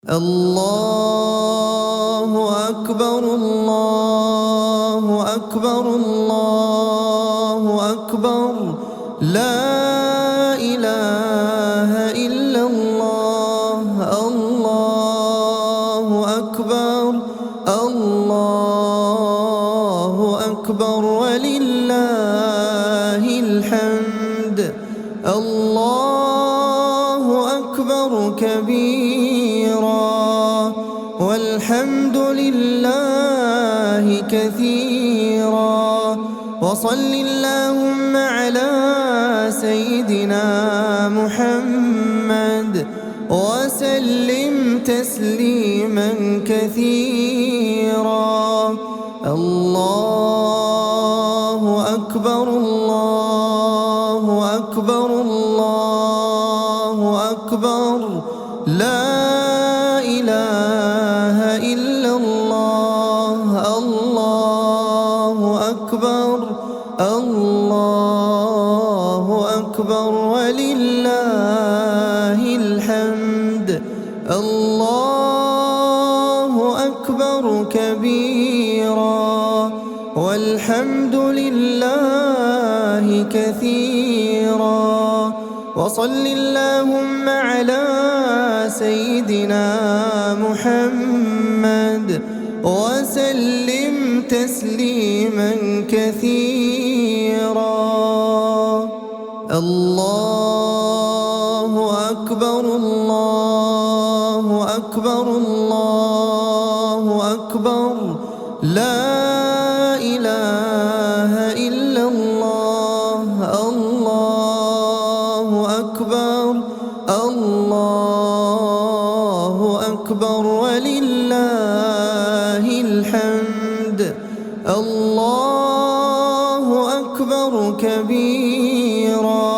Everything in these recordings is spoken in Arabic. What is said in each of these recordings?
الله أكبر الله أكبر الله أكبر لا إله إلا الله الله أكبر الله أكبر ولله الحمد الله أكبر كبيرا والحمد لله كثيرا وصل اللهم على سيدنا محمد وسلم تسليما كثيرا الله أكبر الله أكبر الله أكبر لا إله إلا الله الله أكبر الله أكبر ولله الحمد الله أكبر كبيرا والحمد لله كثيرا وصل اللهم على سيدنا محمد وسلم تسليما كثيرا الله أكبر الله أكبر الله أكبر لا إله إلا الله الله أكبر الله أكبر ولله الحمد الله أكبر كبيرا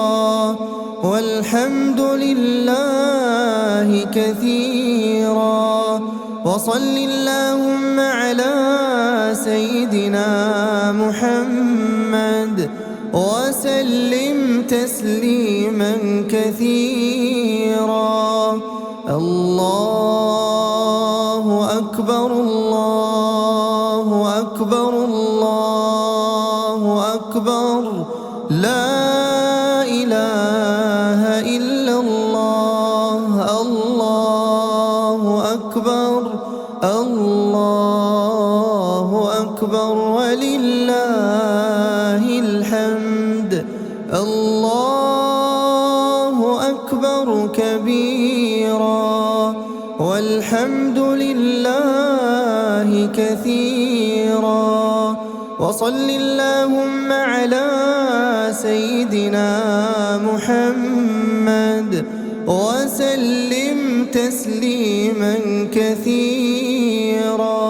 والحمد لله كثيرا وصل اللهم على سيدنا محمد وسلم تسليما كثيرا الله أكبر الله أكبر الله أكبر لا إله إلا الله الله أكبر الله أكبر ولله الحمد الله أكبر كبيرا والحمد لله كثيرا وصل اللهم على سيدنا محمد وسلم تسليما كثيرا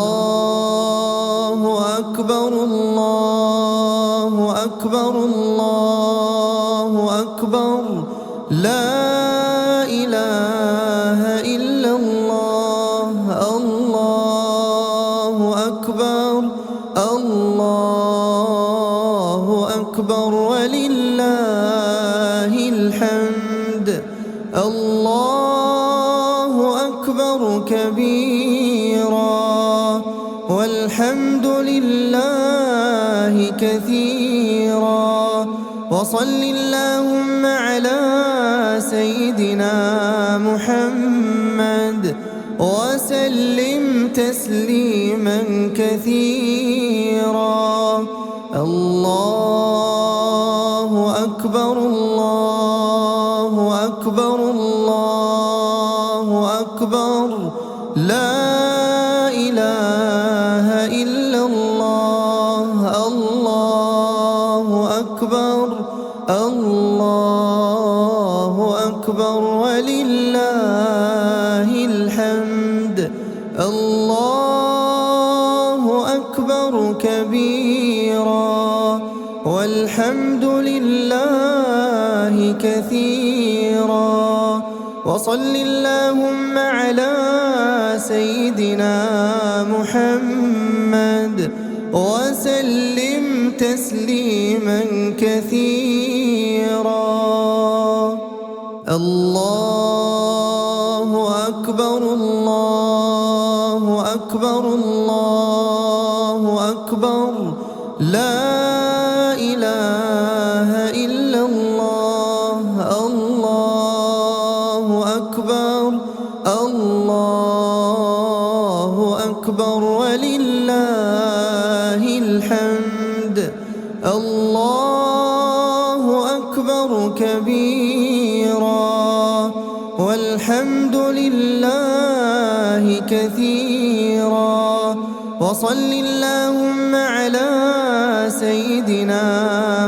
الله أكبر الله أكبر الله أكبر لا إله إلا الله الله أكبر الله أكبر ولله الحمد الله أكبر كبيرا والحمد لله كثيرا وصل اللهم على سيدنا محمد وسلم تسليما كثيرا الله أكبر الله أكبر الله أكبر لا إله إلا الله الله أكبر الله أكبر ولله الحمد الله أكبر كبيرا والحمد لله كثيرا وصل اللهم على سيدنا محمد وسلم تسليما كثيرا الله أكبر الله أكبر الله أكبر لا إله إلا الله الله أكبر الله أكبر ولله الحمد الله أكبر كبيرا والحمد لله كثيرا وصل اللهم على سيدنا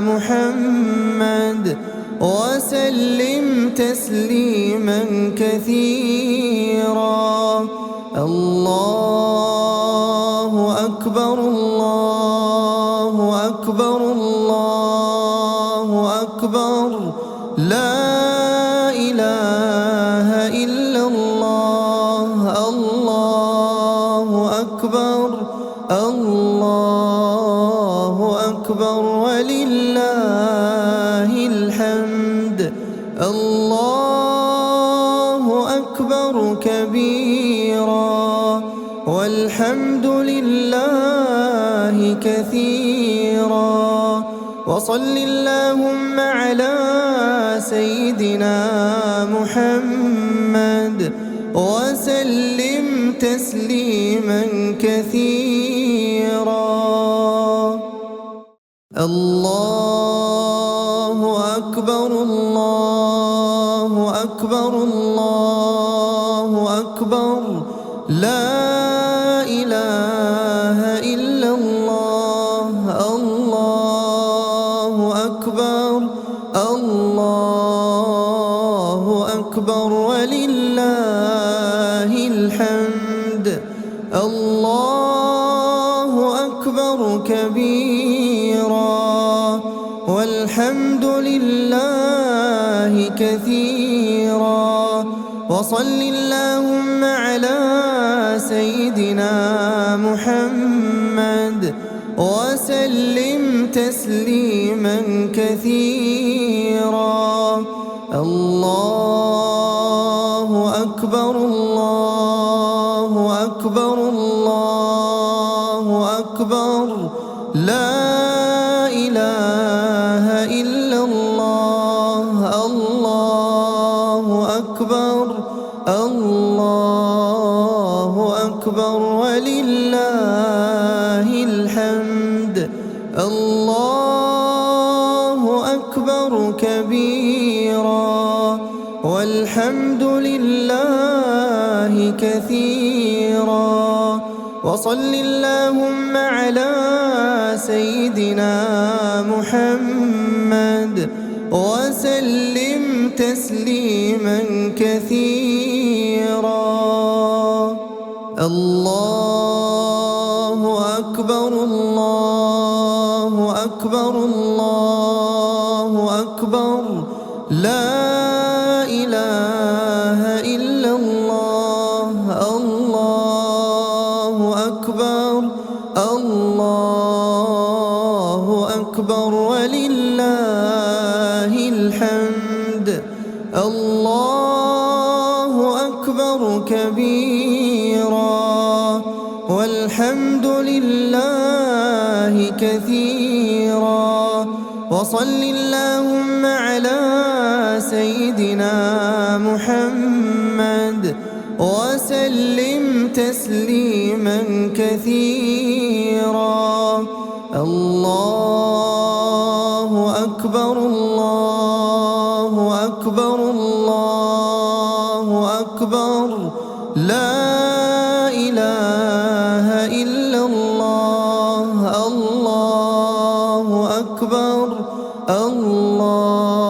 محمد وسلم تسليما كثيرا الله أكبر الله أكبر الله أكبر لا إله إلا الله الله أكبر الله أكبر ولله الحمد الله أكبر كبيرا والحمد لله كثيرا وصل اللهم على سيدنا محمد وسلم تسليما كثيرا الله أكبر الله أكبر الله أكبر لا إله إلا الله الله أكبر الله أكبر ولله الحمد الله أكبر كبيرا والحمد لله كثيرا وصل اللهم على سيدنا محمد وسلم تسليما كثيرا الله أكبر الله أكبر الله أكبر لا إله إلا الله الله أكبر الله أكبر ولله الحمد الله أكبر كبيرا والحمد لله كثيرا وصل اللهم على سيدنا محمد وسلم تسليما كثيرا الله أكبر الله أكبر الله أكبر لا إله إلا الله الله أكبر الله أكبر ولله الحمد الله أكبر كبيرا والحمد لله كثيرا وصل اللهم على سيدنا محمد وسلم تسليما كثيرا الله أكبر الله أكبر الله أكبر لا إله إلا الله الله أكبر الله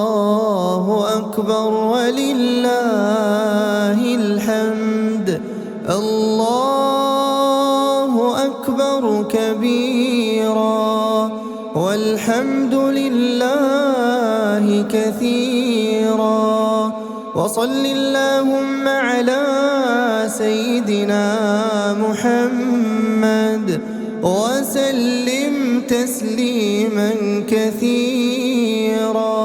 أكبر ولله الحمد الله أكبر كبيرا والحمد لله كثيرا وصل اللهم على سيدنا محمد وسلم تسليما كثيرا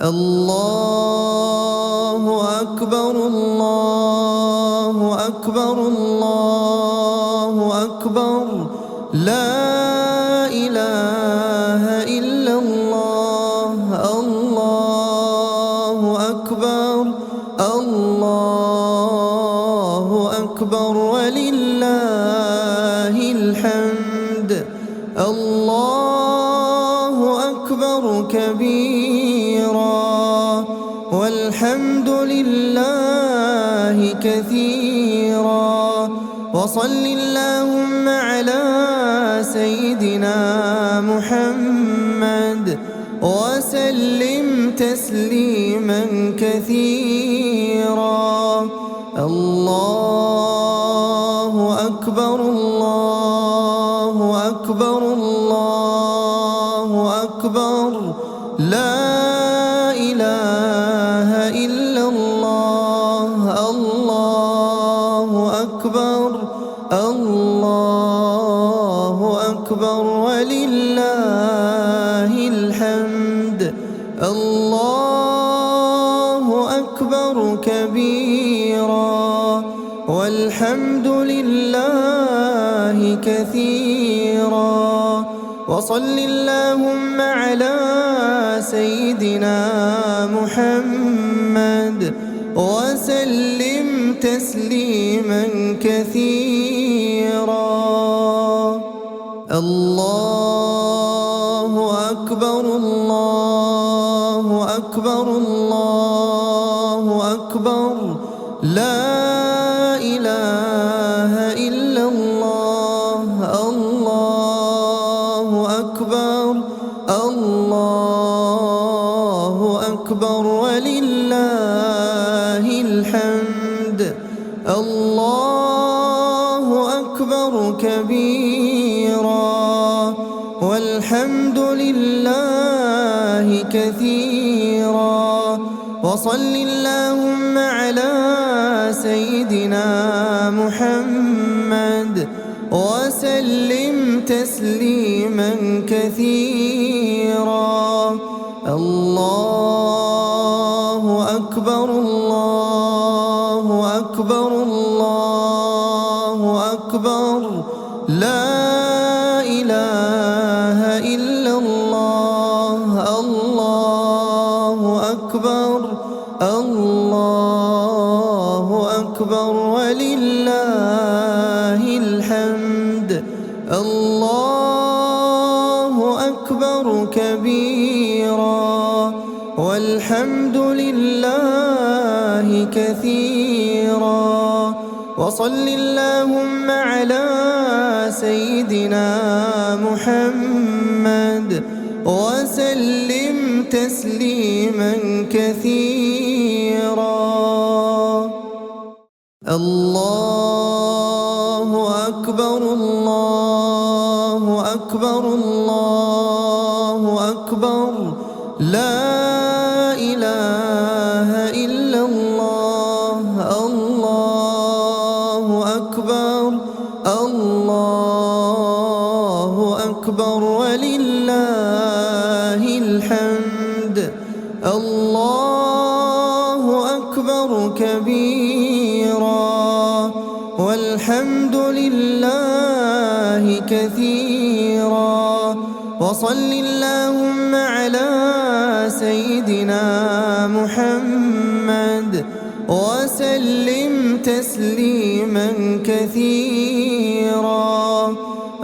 الله أكبر الله أكبر الله أكبر لا إله إلا الله الله أكبر الله أكبر ولله الحمد الله أكبر كبيرا والحمد لله كثيرا وصل اللهم على سيدنا محمد وسلم تسليما كثيرا الله أكبر الله أكبر الله أكبر لا إله إلا الله الله أكبر الله أكبر ولله الحمد الله أكبر كبيرا والحمد لله كثيرا وصل اللهم على سيدنا محمد وسلم تسليما كثيرا الله أكبر الله أكبر الله أكبر لا إله إلا الله الله أكبر الله أكبر ولله الحمد الله أكبر كبيرا والحمد لله كثيرا وصل اللهم على سيدنا محمد وسلم تسليما كثيرا الله أكبر الله أكبر الله أكبر لا إله إلا الله الله أكبر الله أكبر ولله الحمد الله أكبر كبيرا والحمد لله كثيرا وصل اللهم على سيدنا محمد وسلم تسليما كثيرا الله أكبر الله أكبر الله أكبر لا إله إلا الله الله أكبر الله أكبر ولله الحمد الله أكبر كبيرا والحمد لله كثيرا وصل اللهم على سيدنا محمد وسلم تسليما كثيرا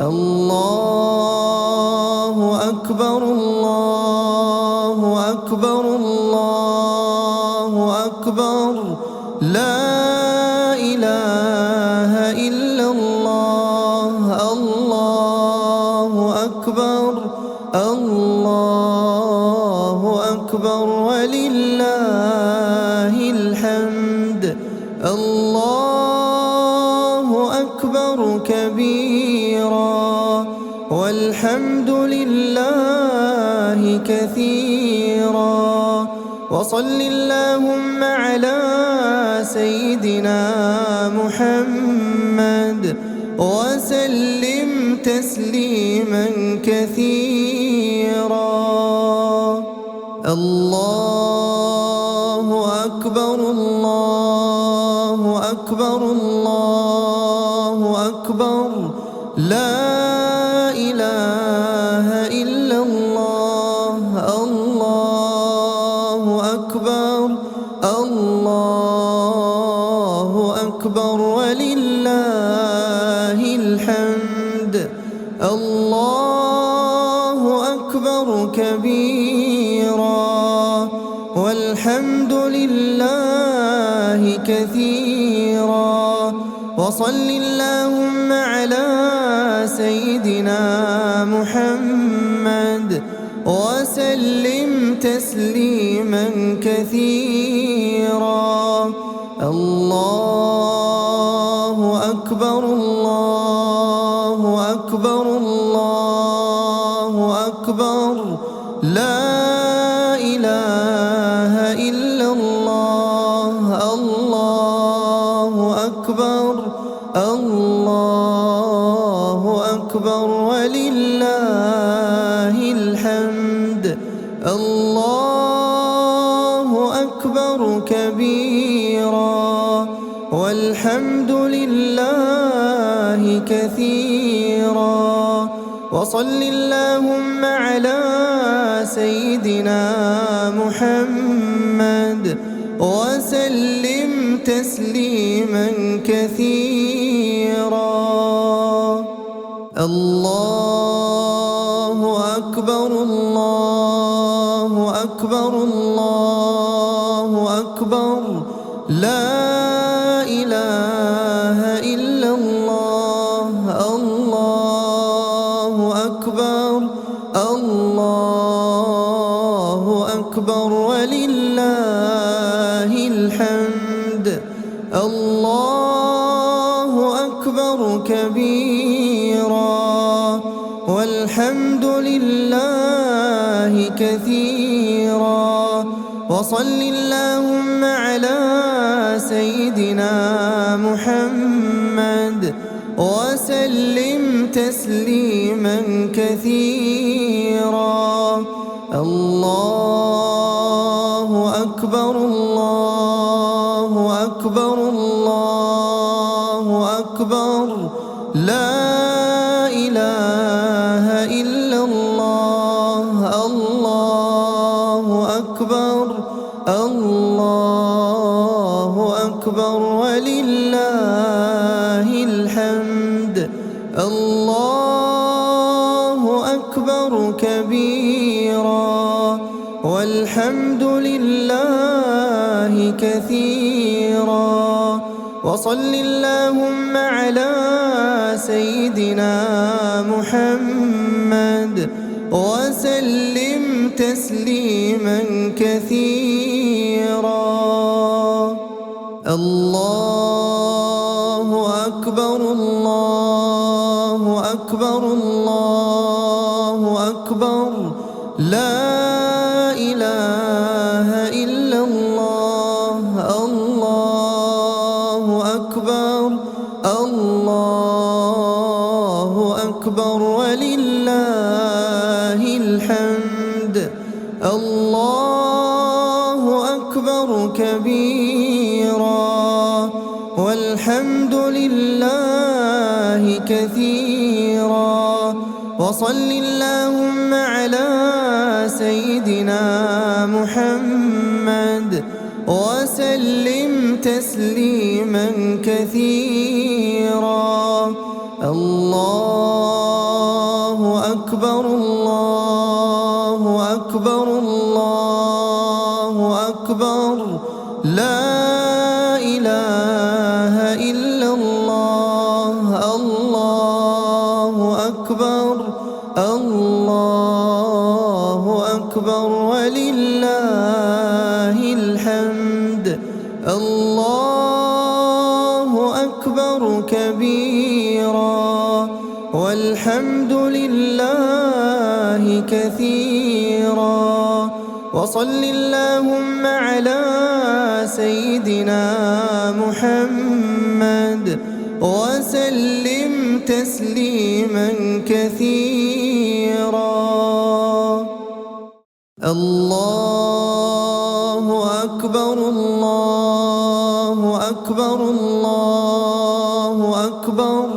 الله أكبر الله أكبر الله أكبر لا إله إلا الله الله أكبر الله أكبر ولله الحمد الله أكبر كبيرا والحمد لله كثيرا وصل اللهم على سيدنا محمد وسلم تسليما كثيرا الله أكبر الله أكبر الله أكبر لا إله إلا الله الله أكبر الله أكبر ولله الحمد الله أكبر كبيرا والحمد لله كثيرا وصل اللهم على سيدنا محمد وسلم تسليما كثيرا الله أكبر الله أكبر الله أكبر لا إله إلا الله الله أكبر الله أكبر ولله الحمد الله أكبر كبيرا والحمد لله كثيرا وصل اللهم على سيدنا محمد وسلم تسليما كثيرا الله أكبر الله أكبر الله أكبر لا إله إلا الله الله أكبر الله أكبر ولله الحمد الله أكبر كبيرا والحمد لله كثيرا وصل اللهم على سيدنا محمد وسلم تسليما كثيرا الله أكبر الله أكبر الله أكبر لا إله إلا الله الله أكبر الله أكبر ولله الحمد الله أكبر كبيرا والحمد لله كثيرا وصل اللهم على سيدنا محمد وسلم تسليما كثيرا الله أكبر الله أكبر الله أكبر لا إله إلا الله الله أكبر الله أكبر ولله الحمد الله أكبر كبيرا والحمد لله كثيرا وصل اللهم على سيدنا محمد وسلم تسليما كثيرا الله أكبر الله أكبر الله أكبر لا إله إلا الله الله أكبر الله أكبر ولله الحمد الله أكبر كبيرا والحمد لله كثيرا وصل اللهم على سيدنا محمد وسلم تسليما كثيرا الله أكبر الله أكبر أكبر الله أكبر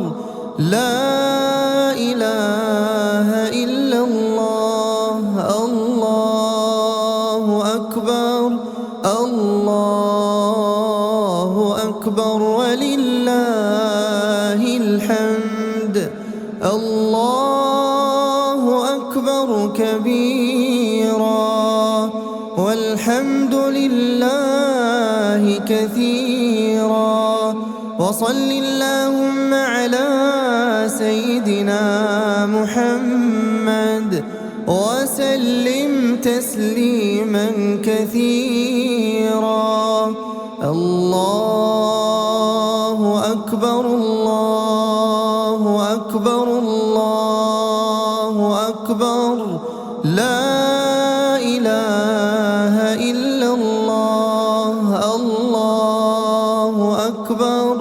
لا إله إلا الله الله أكبر الله أكبر ولله الحمد الله أكبر كبيرا والحمد لله كثيرا وصل اللهم على سيدنا محمد وسلم تسليما كثيرا الله أكبر الله أكبر الله أكبر لا إله إلا الله الله أكبر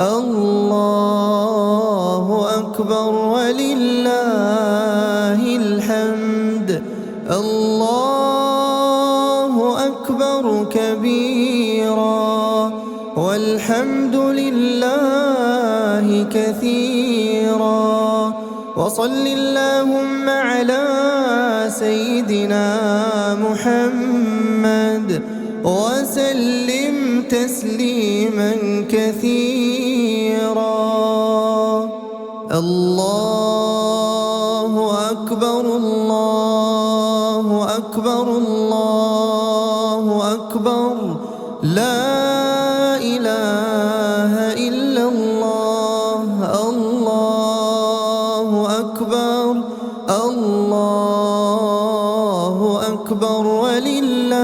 الله أكبر ولله الحمد الله أكبر كبيرا والحمد لله كثيرا وصل اللهم على سيدنا محمد وسلم تسليما كثيرا الله أكبر الله أكبر الله أكبر لا إله إلا الله الله أكبر الله أكبر ولله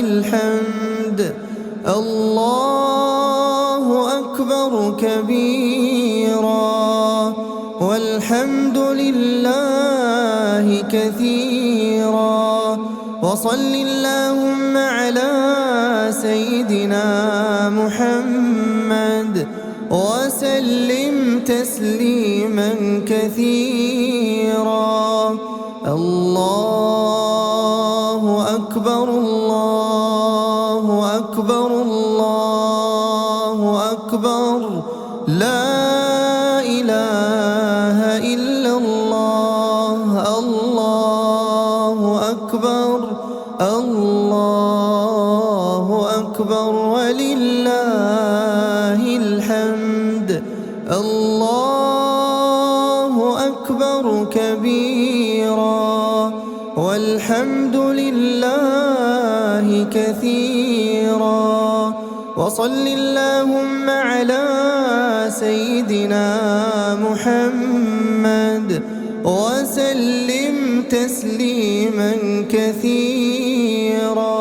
الحمد الله أكبر كبيرا والحمد لله كثيرا وصل اللهم على سيدنا محمد وسلم تسليما كثيرا الله أكبر الله أكبر الله أكبر لا إله إلا الله الله أكبر الله أكبر ولله الحمد الله أكبر كبيرا والحمد لله كثيرا وصل اللهم على سيدنا محمد وسلم تسليما كثيرا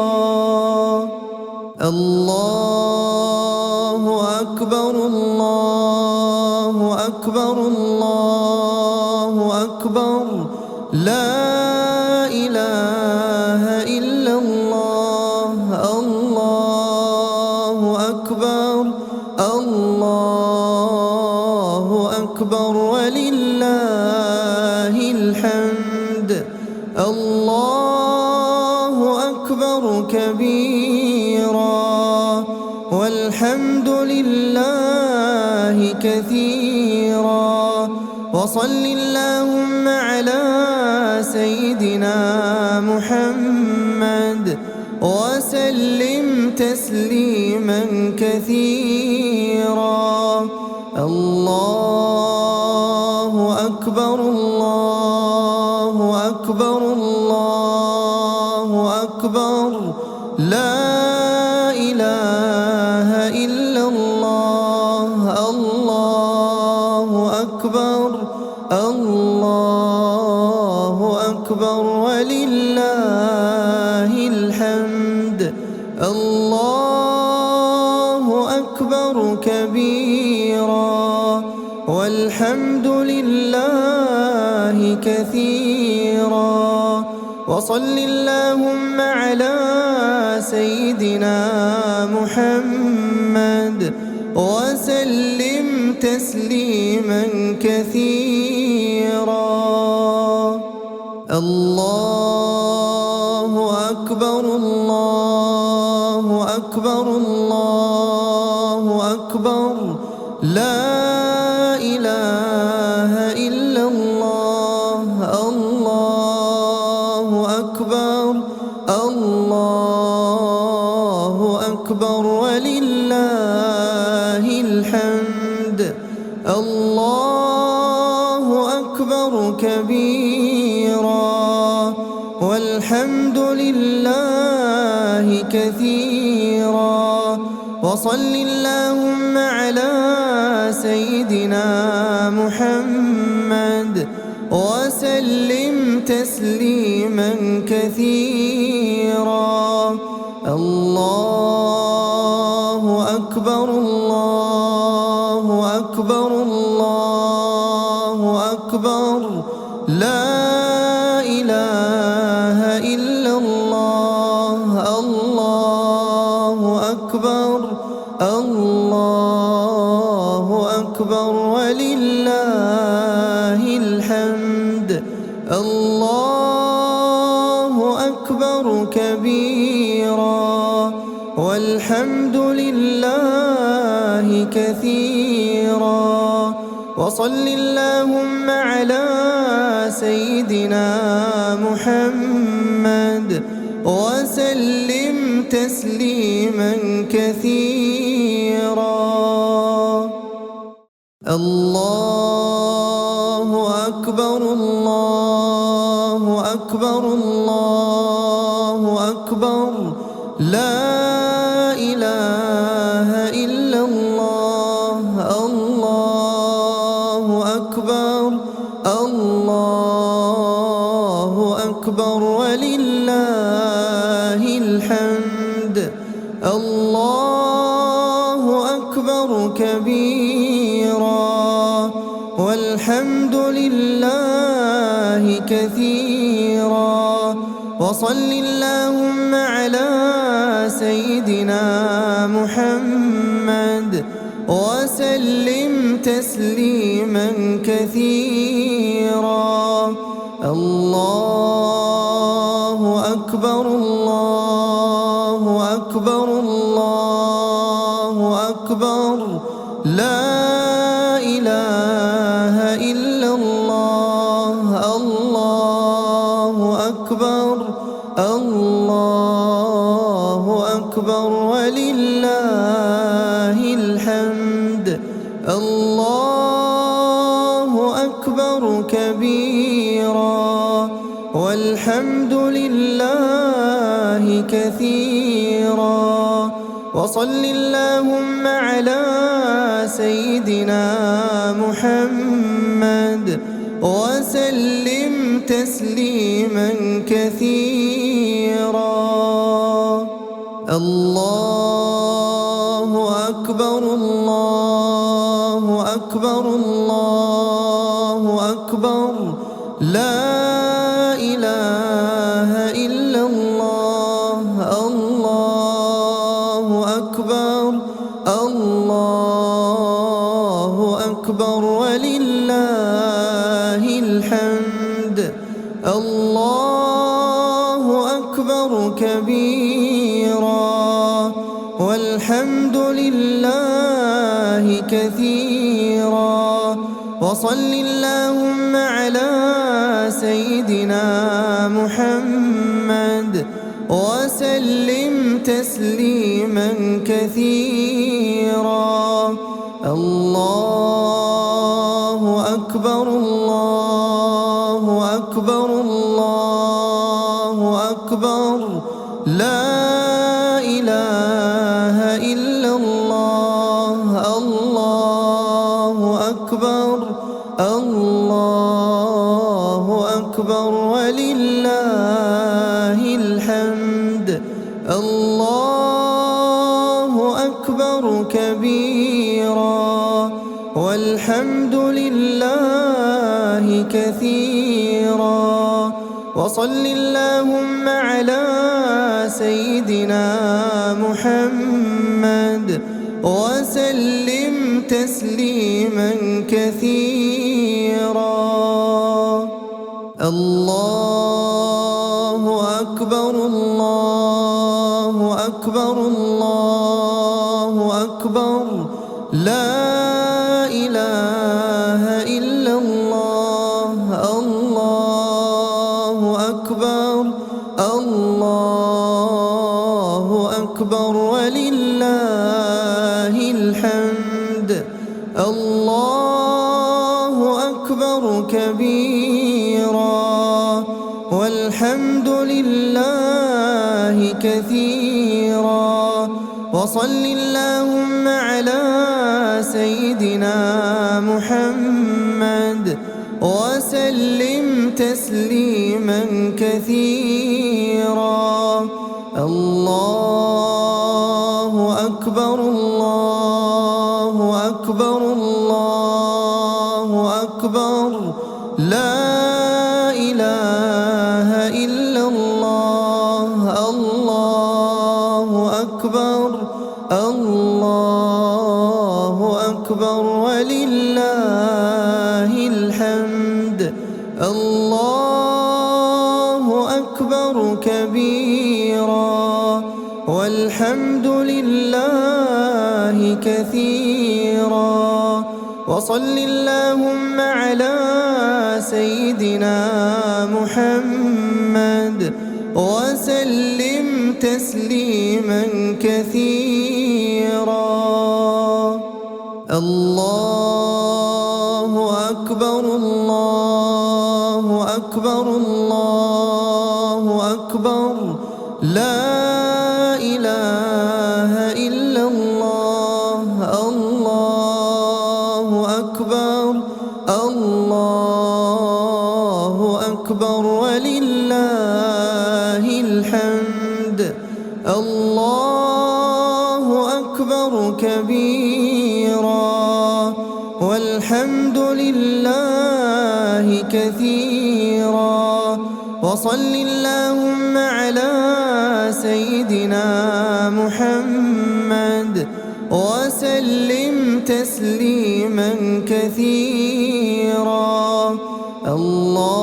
الله أكبر الله أكبر الله أكبر لا إله إلا الله الله أكبر الله أكبر ولله الحمد الله أكبر كبيرا والحمد لله كثيرا وصل اللهم على سيدنا محمد وسلم تسليما كثيرا الله أكبر الله أكبر الله أكبر لا إله إلا الله الله أكبر الله أكبر ولله الحمد الله أكبر كبيرا والحمد لله كثيرا وصل اللهم على سيدنا محمد وسلم تسليما كثيرا الله أكبر الله أكبر الله الله أكبر لا إله إلا الله الله أكبر الله أكبر ولله الحمد الله أكبر كبيرا والحمد لله كثيرا وصل اللهم على سيدنا محمد وسلم تسليما كثيرا الله أكبر الله أكبر الله أكبر لا إله إلا الله الله أكبر الله أكبر ولله الحمد الله أكبر كبيرا والحمد لله كثيرا وصل اللهم على سيدنا محمد وسلم تسليما كثيرا الله أكبر الله أكبر الله أكبر لا إله إلا الله الله أكبر الله أكبر ولله الحمد الله أكبر كبيرا والحمد لله كثيرا وصل اللهم على سيدنا محمد وسلم تسليما كثيرا الله أكبر الله أكبر الله أكبر لا إله إلا الله الله أكبر الله أكبر ولله الحمد الله أكبر كبيرا والحمد لله كثيرا وصل اللهم على سيدنا محمد وسلم تسليما كثيرا الله أكبر الله أكبر الله أكبر لا إله إلا الله الله أكبر الله أكبر ولله الحمد الله أكبر كبيرا والحمد لله كثيرا وصل اللهم على سيدنا محمد وسلم تسليما كثيرا الله أكبر الله أكبر الله أكبر لا إله إلا الله الله أكبر الله أكبر ولله الحمد الله أكبر كبيرا والحمد لله كثيرا وصل اللهم على سيدنا محمد وسلم تسليما كثيرا الله أكبر الله أكبر الله أكبر لا إله إلا الله الله أكبر الله أكبر ولله الحمد الله أكبر كبيرا والحمد لله كثيرا وصل اللهم على سيدنا محمد وسلم تسليما كثيرا الله أكبر الله أكبر الله أكبر لا إله إلا الله الله أكبر الله أكبر ولله الحمد الله أكبر كبيرا والحمد لله كثيرا وصل اللهم على سيدنا محمد وسلم تسليما كثيرا الله أكبر الله أكبر الله أكبر لا إله إلا الله الله أكبر الله أكبر ولله الحمد الله أكبر كبيرا والحمد لله كثيرا وصل اللهم على سيدنا محمد وسلم تسليما كثيرا الله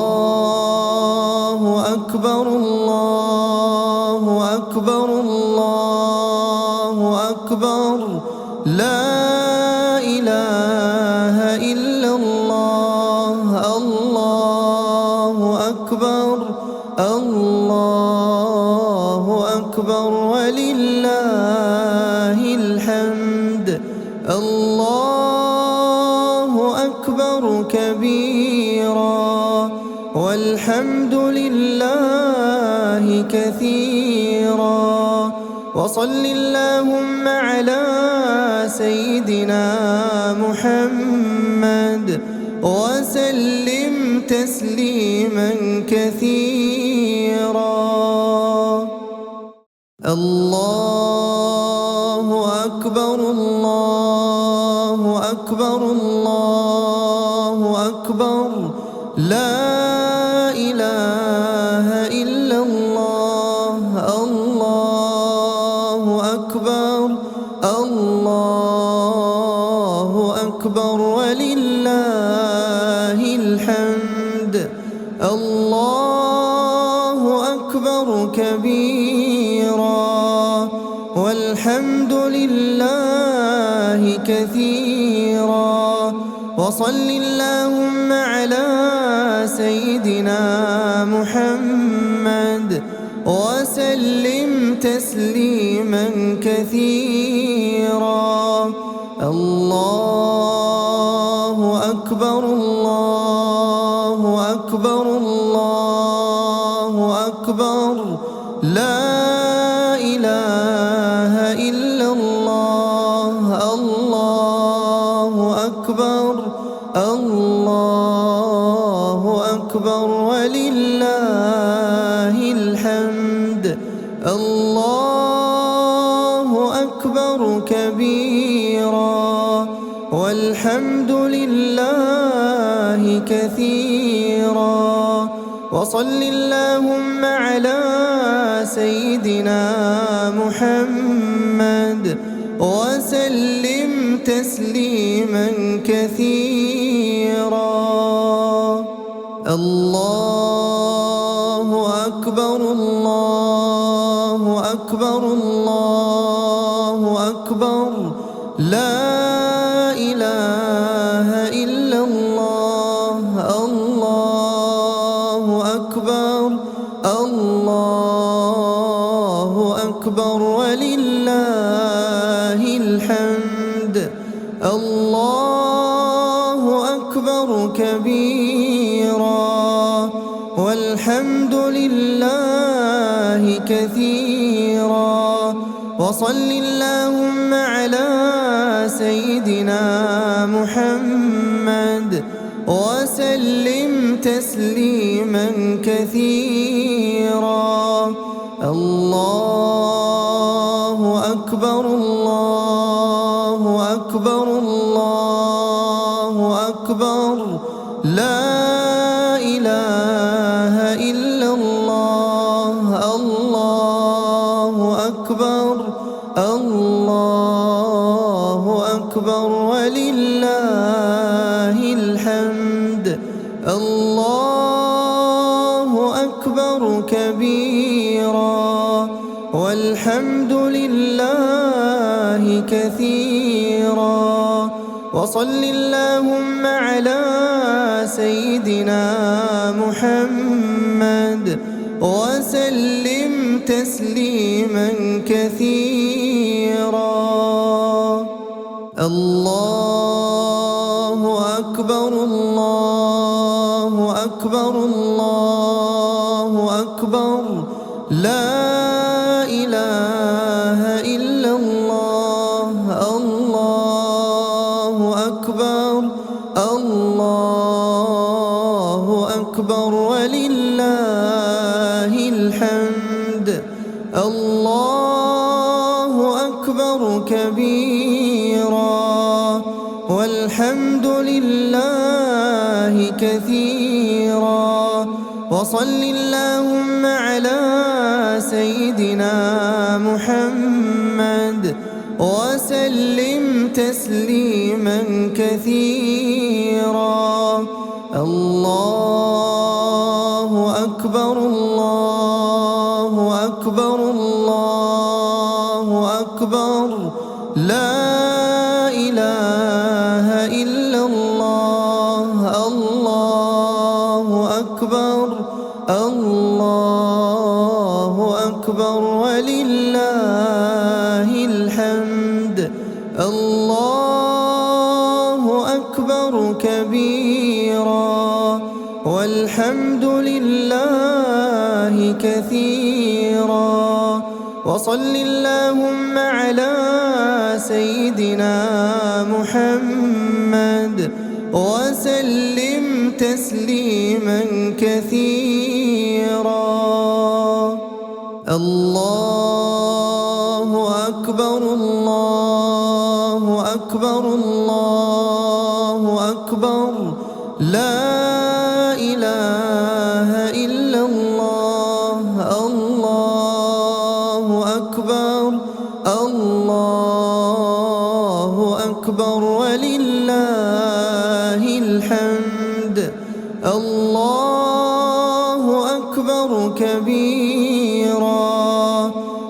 أكبر الله أكبر الله أكبر لا إله إلا الله الله أكبر الله أكبر ولله الحمد الله أكبر كبيرا والحمد لله كثيرا وصل اللهم على سيدنا محمد وسلم تسليما كثيرا الله أكبر الله أكبر الله أكبر لا إله إلا الله الله أكبر الله أكبر ولله الحمد الله أكبر كبيرا والحمد لله كثيرا وصل اللهم على سيدنا محمد وسلم تسليما كثيرا الله أكبر الله أكبر الله أكبر لا إله إلا الله الله أكبر الله أكبر ولله الحمد الله أكبر كبيرا والحمد لله كثيرا وصل اللهم على سيدنا محمد وسلم تسليما كثيرا الله أكبر الله أكبر الله أكبر لا إله إلا الله. الله أكبر الله أكبر ولله الحمد. الله أكبر كبيرا والحمد لله كثيرا. وصل اللهم على سيدنا محمد وسلم تسليما كثيرا. الله أكبر الله أكبر الله أكبر. لا إله إلا الله. الله أكبر الله أكبر ولله الحمد. الله أكبر كبيرا والحمد لله كثيرا. وصل اللهم على سيدنا محمد وسلم تسليما كثيرا. الله أكبر الله أكبر الله أكبر. لا إله إلا الله. الله أكبر الله أكبر ولله الحمد. الله أكبر كبيرا والحمد لله كثيرا. وصل اللهم على سيدنا محمد وسلم تسليما كثيرا. الله أكبر الله أكبر الله أكبر. لا إله إلا الله. الله أكبر الله أكبر ولله الحمد. الله أكبر كبيرا والحمد لله كثيرا. وصل اللهم على سيدنا محمد وسلم تسليما كثيرا. الله أكبر الله أكبر الله أكبر. لا إله إلا الله. الله أكبر الله أكبر ولله الحمد. الله أكبر كبيرا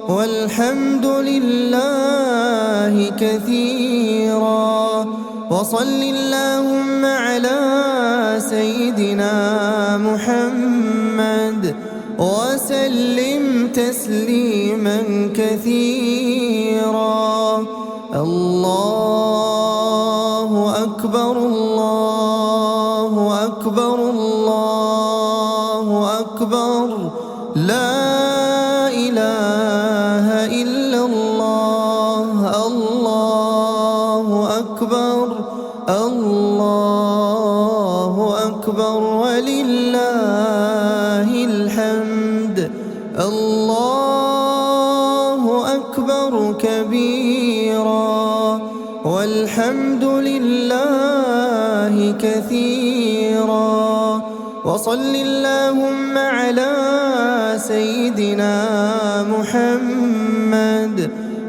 والحمد لله كثيرا. وصل اللهم على سيدنا محمد وسلم تسليما كثيرا. الله أكبر الله أكبر الله أكبر. لا إله إلا الله. الله أكبر الله أكبر ولله الحمد. الله أكبر كبيرا والحمد لله كثيرا. وصل اللهم على سيدنا محمد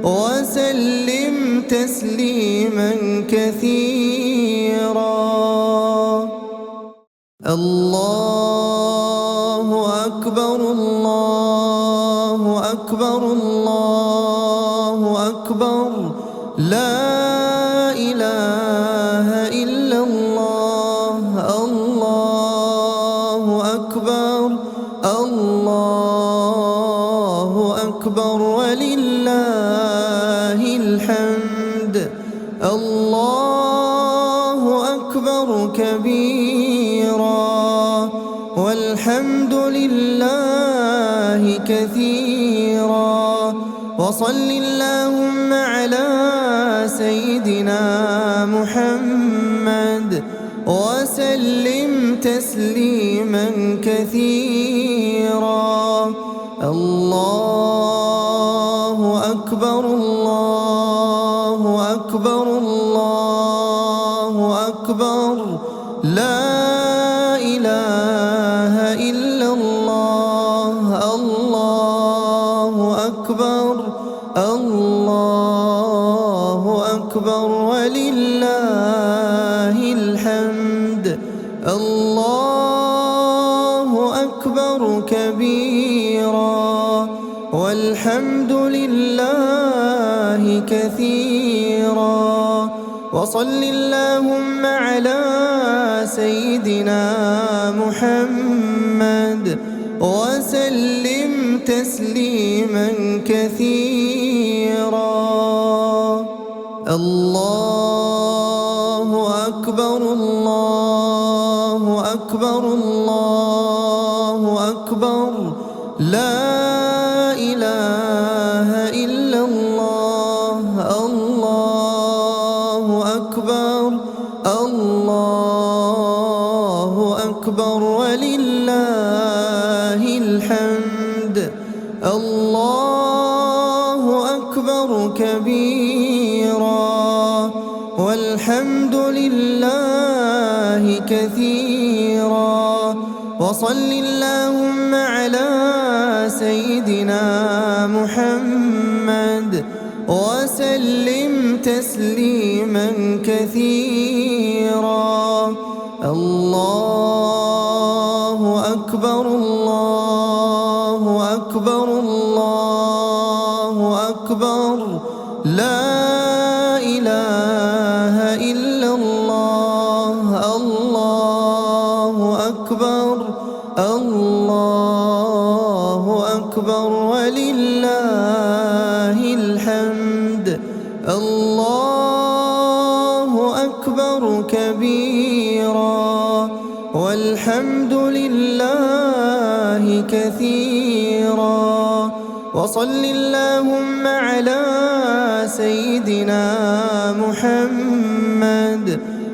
وسلم تسليما كثيرا. الله أكبر الله أكبر الله أكبر. لا إله إلا الله. الله أكبر الله أكبر ولله الحمد. الله أكبر كبيرا والحمد لله كثيرا. وصل اللهم على سيدنا محمد وسلم تسليما كثيرا. الله أكبر الله أكبر الله أكبر لا إله إلا الله. الله أكبر الله أكبر ولله الحمد. الله أكبر كبيرا والحمد لله كثيرا. وصل اللهم على سيدنا محمد وسلم تسليما كثيرا. الله أكبر الله أكبر الله أكبر لا إله إلا الله. الله أكبر الله أكبر ولله الحمد. الله أكبر كبيرا والحمد لله كثيرا. وصل اللهم على سيدنا محمد وسلم تسليما كثيرا. الله أكبر الله أكبر الله أكبر لا إله إلا الله. الله أكبر الله أكبر ولله الحمد. الله أكبر كبيرا والحمد لله كثيرا. وصل اللهم على سيدنا محمد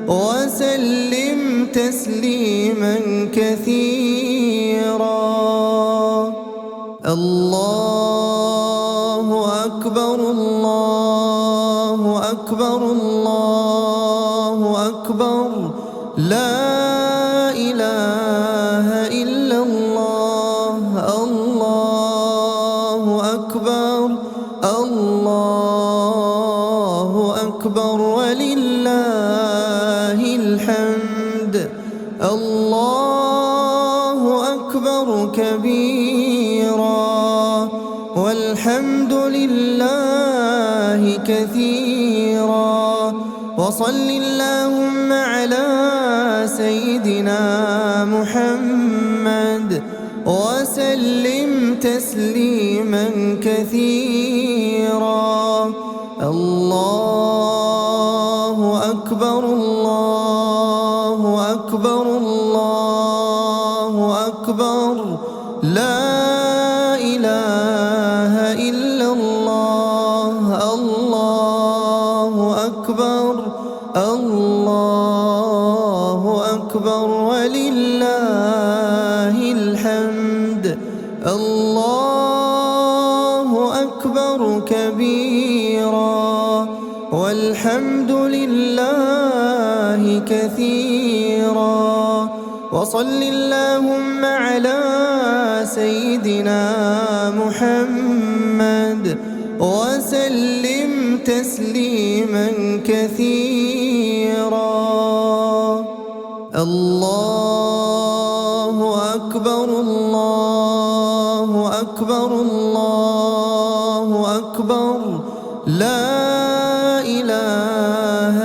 وسلم تسليما كثيرا. الله أكبر الله أكبر الله أكبر لا إله إلا الله. الله أكبر الله أكبر ولله الحمد. الله أكبر كبيرا والحمد لله كثيرا. وصل اللهم على سيدنا محمد وسلم تسليما كثيرا. الله أكبر الله أكبر الله أكبر لا إله إلا الله. الله أكبر الله أكبر ولله الحمد. الله أكبر كبيرا والحمد لله كثيرا. وصل اللهم على سيدنا محمد وسلم تسليما كثيرا. الله أكبر الله أكبر الله أكبر لا إله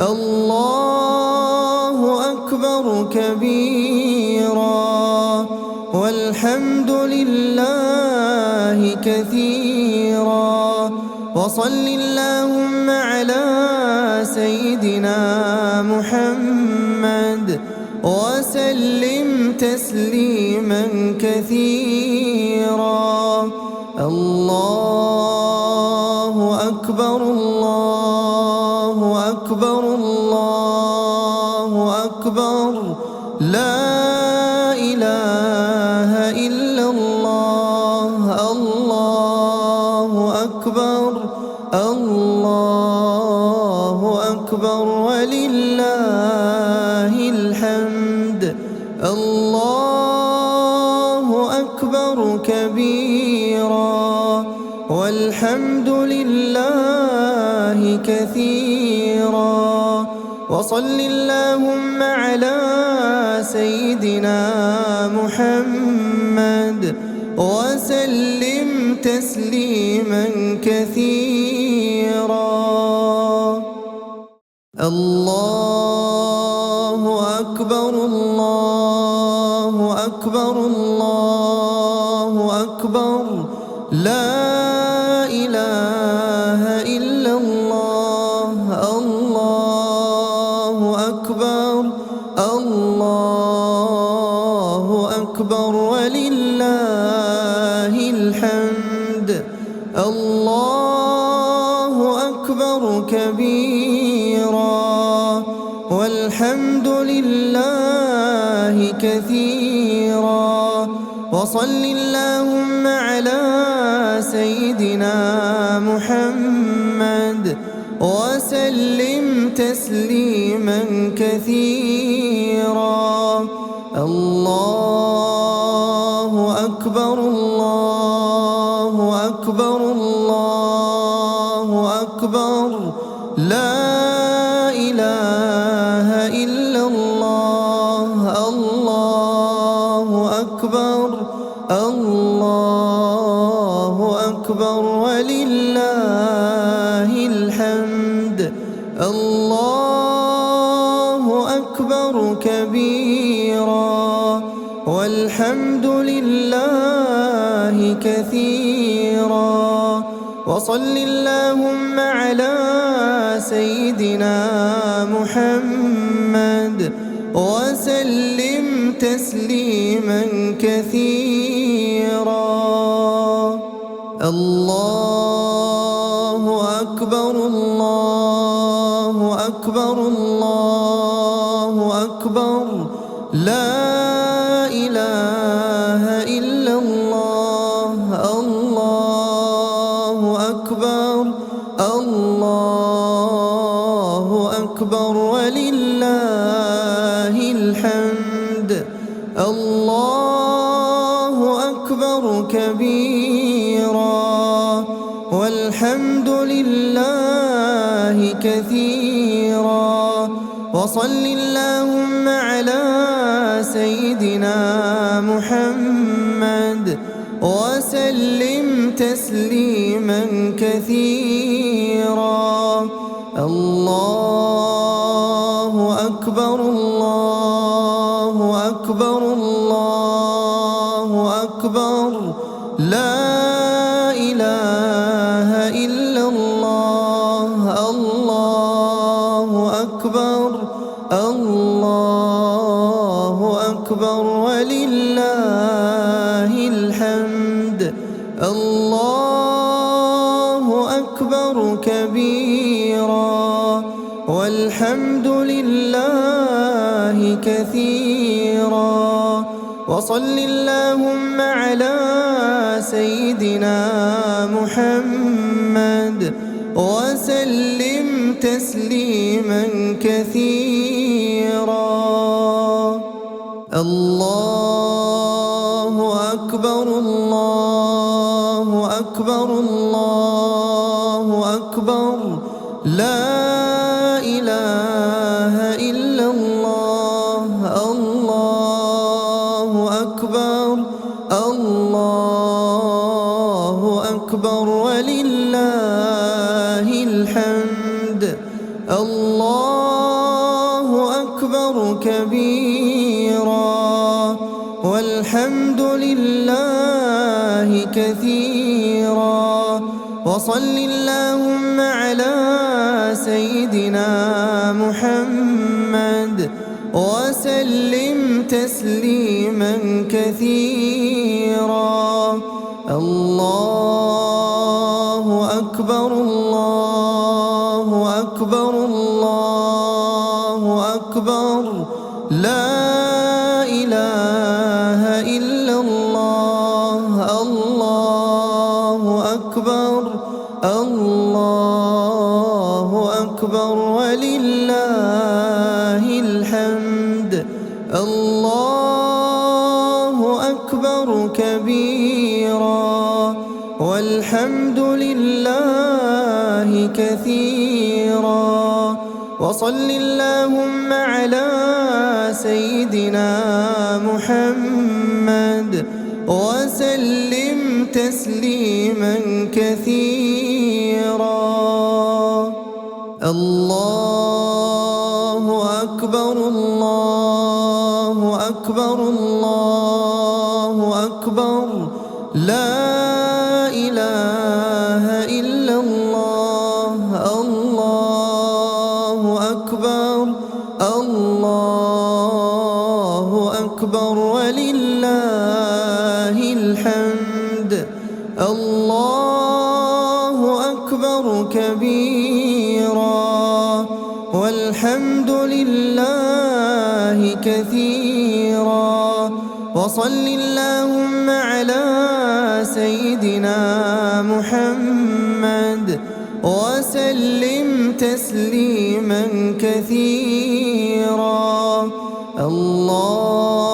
الله أكبر كبيرا والحمد لله كثيرا وصل اللهم على سيدنا محمد وسلم تسليما كثيرا الله أكبر الله أكبر الله أكبر لا إله إلا الله الله أكبر الله أكبر ولله الحمد الله أكبر كبيرا والحمد لله كثيرا وصل اللهم على سيدنا محمد وسلم تسليما كثيرا الله أكبر الله أكبر الله أكبر لا إله إلا الله الله أكبر الله أكبر ولله الحمد الله أكبر كبيرا والحمد لله كثيرا وصل اللهم على سيدنا محمد وسلم تسليما كثيرا الله أكبر الله أكبر الله أكبر لا إله إلا الله الله أكبر الله أكبر ولله الحمد الله أكبر كبيرا والحمد لله كثيرا وصل اللهم على سيدنا محمد وسلم تسليما كثيرا الله أكبر الله أكبر الله أكبر لا إله إلا الله الله أكبر الله أكبر ولله الحمد الله أكبر كبيرا والحمد لله كثيرا وصل اللهم على سيدنا محمد وسلم تسليما كثيرا الله أكبر الله أكبر الله أكبر لا إله إلا الله الله أكبر الله أكبر ولله الحمد الله أكبر كبيرا والحمد لله كثيرا وصل اللهم على سيدنا محمد وسلم تسليما كثيرا الله أكبر الله أكبر الله أكبر لا إله إلا الله الله أكبر الله أكبر ولله الحمد الله أكبر كبيرا والحمد لله كثيرا وصل اللهم على سيدنا محمد وسلم تسليما كثيرا الله أكبر الله أكبر الله أكبر لا إله إلا الله الله أكبر الله أكبر ولله الحمد الله أكبر كبيرا والحمد لله كثيرا وصل اللهم على سيدنا محمد وسلم تسليما كثيرا الله أكبر الله أكبر الله أكبر لا إله إلا الله الله أكبر الله أكبر ولله الحمد الله أكبر كبيرا والحمد لله كثيرا وصل اللهم على سيدنا محمد وسلم تسليما كثيرا الله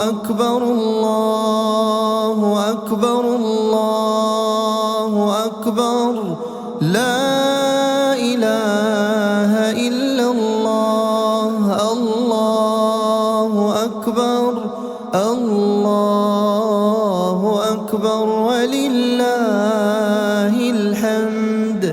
أكبر الله أكبر الله أكبر لا إله إلا الله الله أكبر الله أكبر ولله الحمد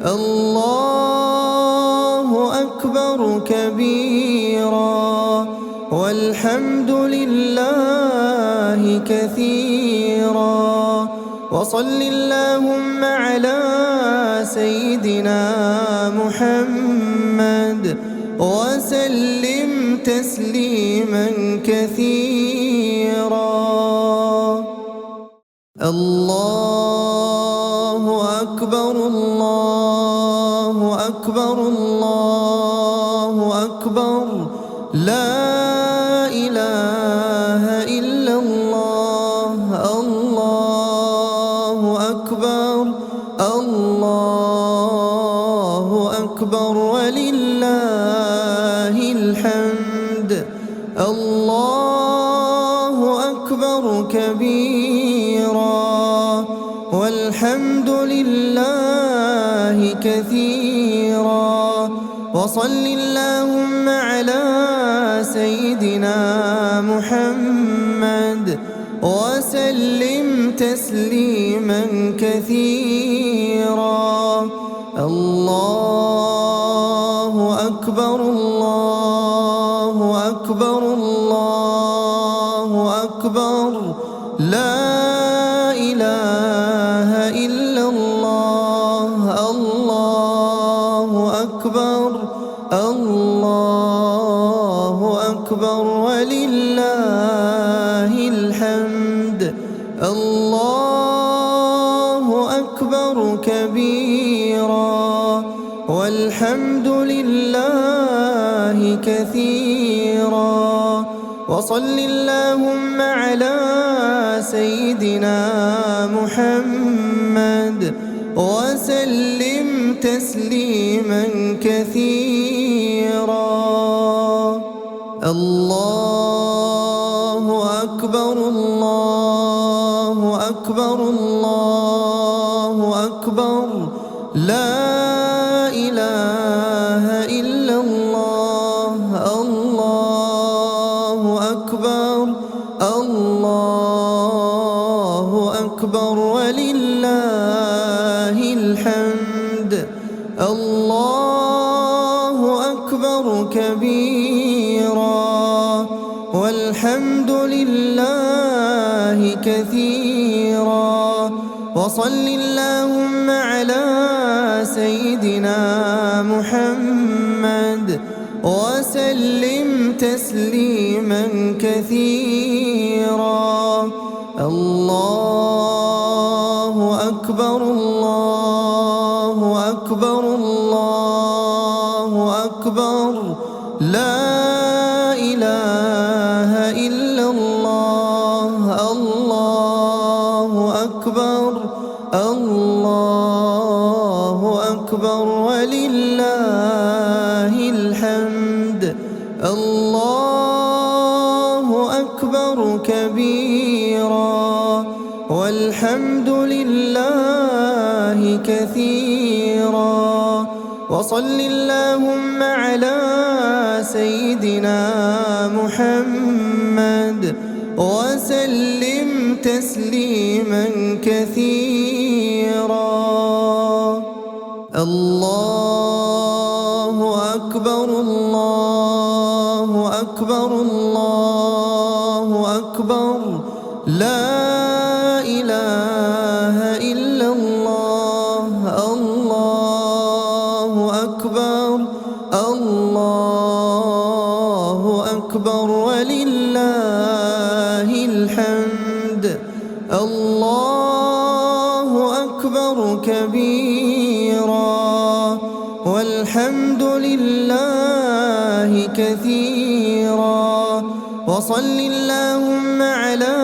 الله أكبر كبيرا والحمد لله كثيرا وصل اللهم على سيدنا محمد وسلم تسليما كثيرا الله أكبر الله أكبر الله أكبر لا إله إلا الله الله أكبر الله أكبر ولله الحمد الله أكبر كبيرا والحمد لله كثيرا وصل اللهم على سيدنا محمد وسلم تسليما كثيرا الله أكبر الله أكبر الله أكبر لا إله إلا الله الله أكبر الله أكبر ولله الحمد الله أكبر كبيرا والحمد لله كثيرا وصل اللهم على سيدنا محمد وسلم تسليما كثيرا الله أكبر الله أكبر الله أكبر لا إله إلا الله الله أكبر الله أكبر ولله الحمد الله أكبر أكبر كبيرا والحمد لله كثيرا وصل اللهم على سيدنا محمد وسلم تسليما كثيرا الله أكبر الله أكبر الله أكبر لا إله إلا الله الله أكبر الله أكبر ولله الحمد الله أكبر كبيرا والحمد لله كثيرا وصل اللهم على سيدنا محمد وسلم تسليما كثيرا الله أكبر الله أكبر الله أكبر لا إله إلا الله الله أكبر الله أكبر ولله الحمد الله أكبر كبيرا والحمد لله كثيرا وصل اللهم على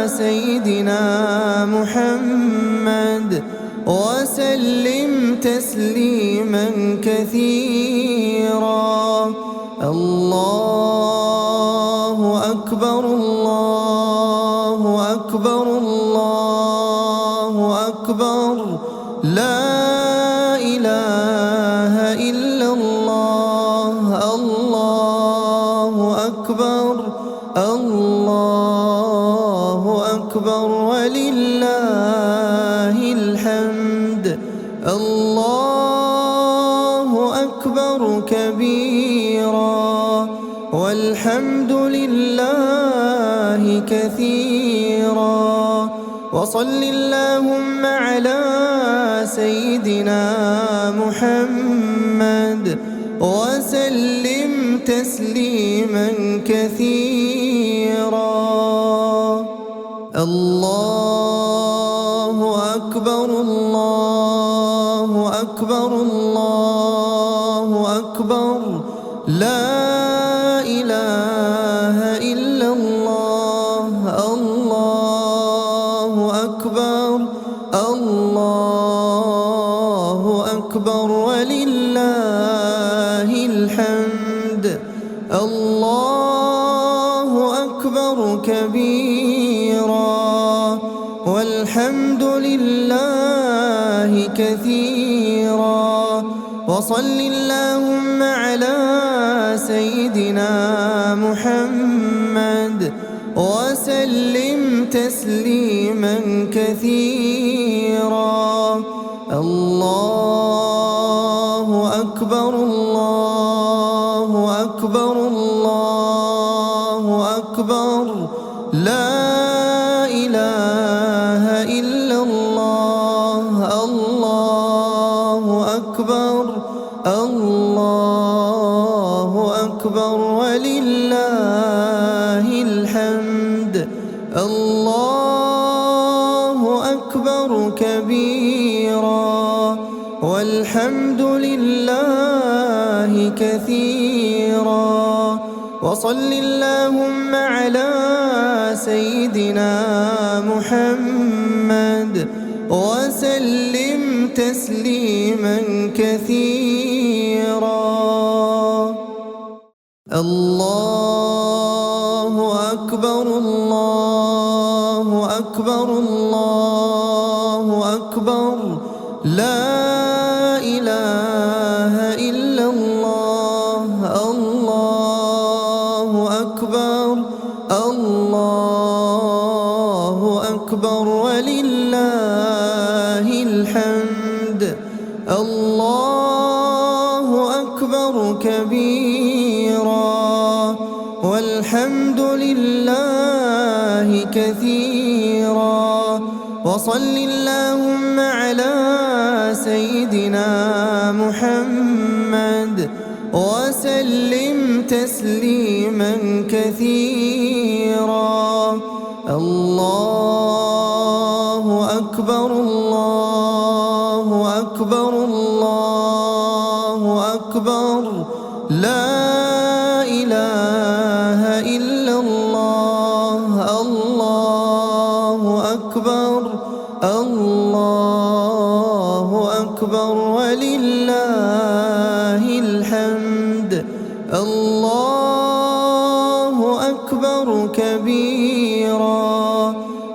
سيدنا محمد وسلم تسليما كثيرا الله أكبر الله أكبر الله أكبر لا إله إلا الله الله أكبر الله أكبر ولله الحمد الله أكبر كبيرا والحمد لله كثيرا وصل اللهم على سيدنا محمد وسلم تسليما كثيرا الله أكبر الله أكبر الله أكبر لا إله إلا الله الله أكبر الله أكبر ولله الحمد الله أكبر كبيرا والحمد لله كثيرا وصل اللهم على سيدنا محمد وسلم تسليما كثيرا الله أكبر الله أكبر الله أكبر لا إله إلا الله الله أكبر الله أكبر ولله الحمد الله أكبر كبيرا والحمد لله كثيرا وصل اللهم على سيدنا محمد وسلم تسليما كثيرا الله أكبر الله أكبر الله أكبر لا إله إلا الله الله أكبر الله أكبر ولله الحمد الله أكبر كبيرا والحمد لله كثيرا وصل اللهم على سيدنا محمد وسلم تسليما كثيرا. الله أكبر الله أكبر الله أكبر لا إله إلا الله. الله أكبر الله أكبر ولله الحمد. الله أكبر كبيرا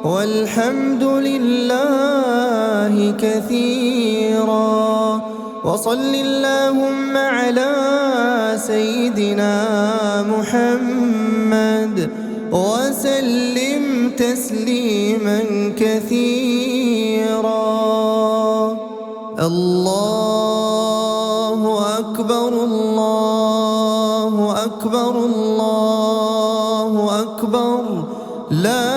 والحمد لله كثيرا وصل اللهم على سيدنا محمد وسلم تسليما كثيرا. الله أكبر الله أكبر الله أكبر لا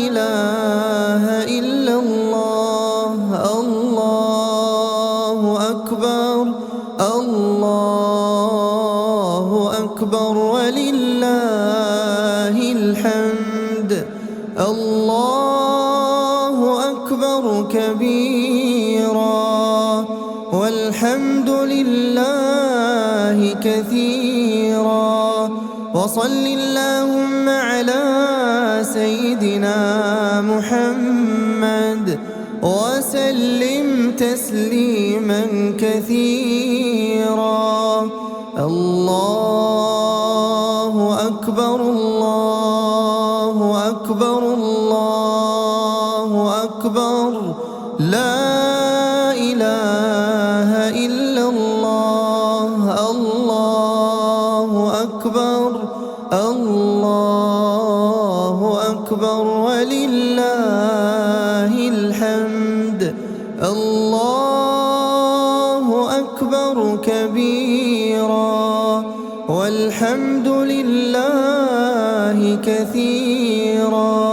إله إلا الله. الله أكبر الله أكبر ولله الحمد. الله أكبر كبيرا والحمد لله كثيرا وصل اللهم على سيدنا محمد وسلم تسليما كثيرا. الله أكبر الله أكبر الله أكبر لا إله إلا الله. الله أكبر الله أكبر ولله الحمد. الله أكبر كبيرا والحمد لله كثيرا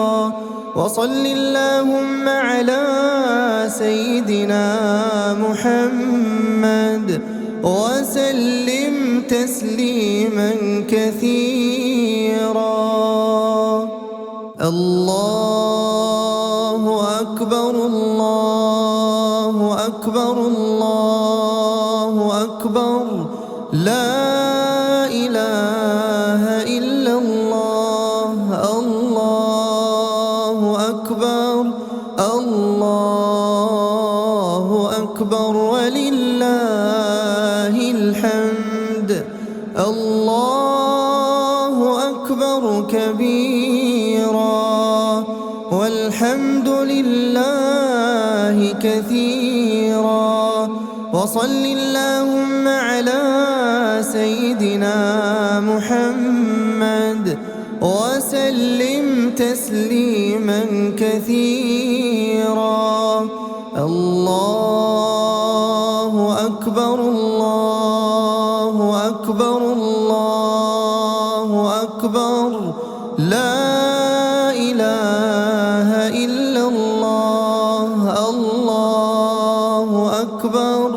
وصل اللهم على سيدنا محمد وسلم تسليما كثيرا. الله أكبر الله أكبر الله أكبر لا إله إلا الله. الله أكبر الله أكبر ولله الحمد. الله أكبر كبيرا والحمد لله كثيرا وصل اللهم على سيدنا محمد وسلم تسليما كثيرا. الله أكبر الله أكبر الله أكبر لا إله إلا الله. الله أكبر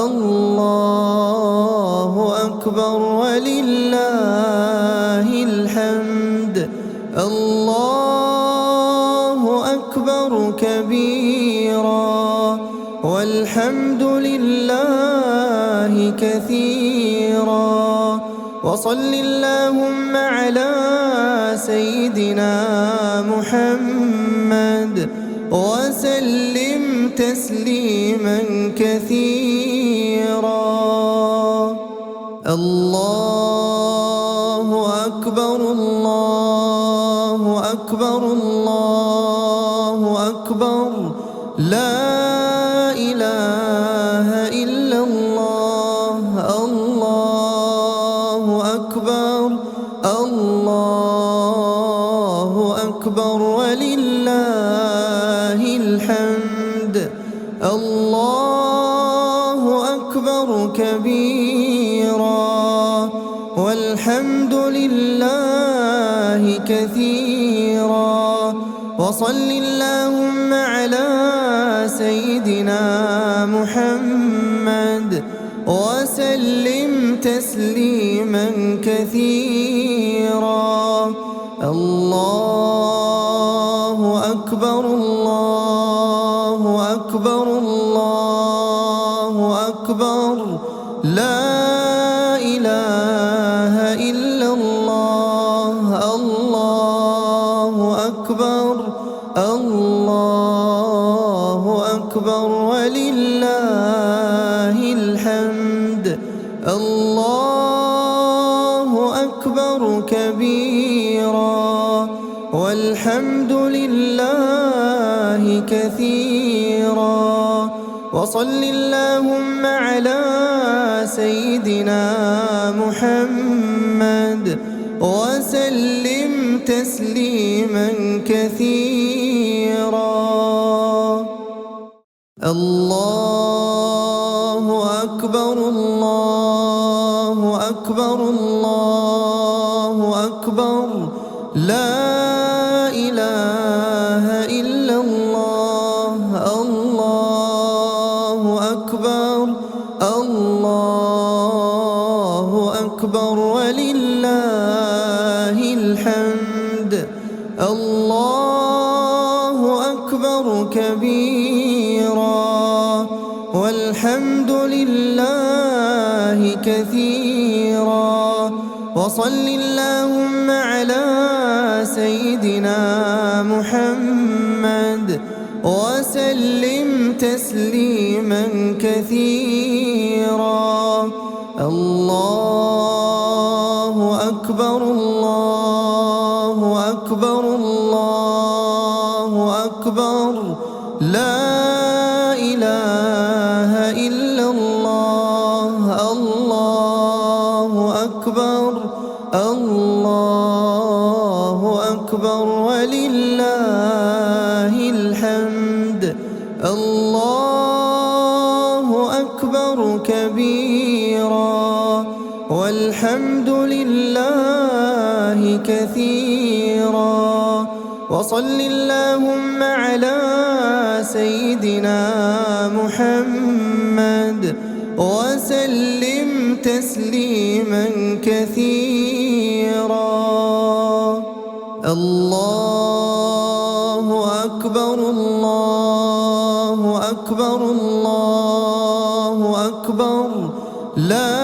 الله أكبر ولله الحمد. الله أكبر كبيرا والحمد لله كثيرا وصل اللهم على سيدنا محمد وسلم تسليما كثيرا. الله أكبر الله أكبر الله أكبر لا إله إلا الله. الله أكبر الله أكبر ولله الحمد. الله أكبر كبيرا والحمد لله كثيرا وصل اللهم على سيدنا محمد وسلم تسليما كثيرا. الله أكبر الله أكبر الله أكبر لا إله إلا الله. الله أكبر الله أكبر ولله الحمد. الله أكبر كبيرا والحمد لله كثيرا وصل اللهم على سيدنا محمد وسلم تسليما كثيرا. الله أكبر الله أكبر الله أكبر لا إله إلا الله. الله أكبر الله أكبر ولله الحمد. الله أكبر كبيرا والحمد لله كثيرا وصل اللهم على سيدنا محمد وسلم تسليما كثيرا. الله أكبر الله أكبر الله أكبر لا إله إلا الله. الله أكبر الله أكبر ولله الحمد. الله أكبر كبيرا والحمد لله كثيرا وصل اللهم على سيدنا محمد وسلم تسليما كثيرا. الله أكبر الله أكبر الله أكبر لا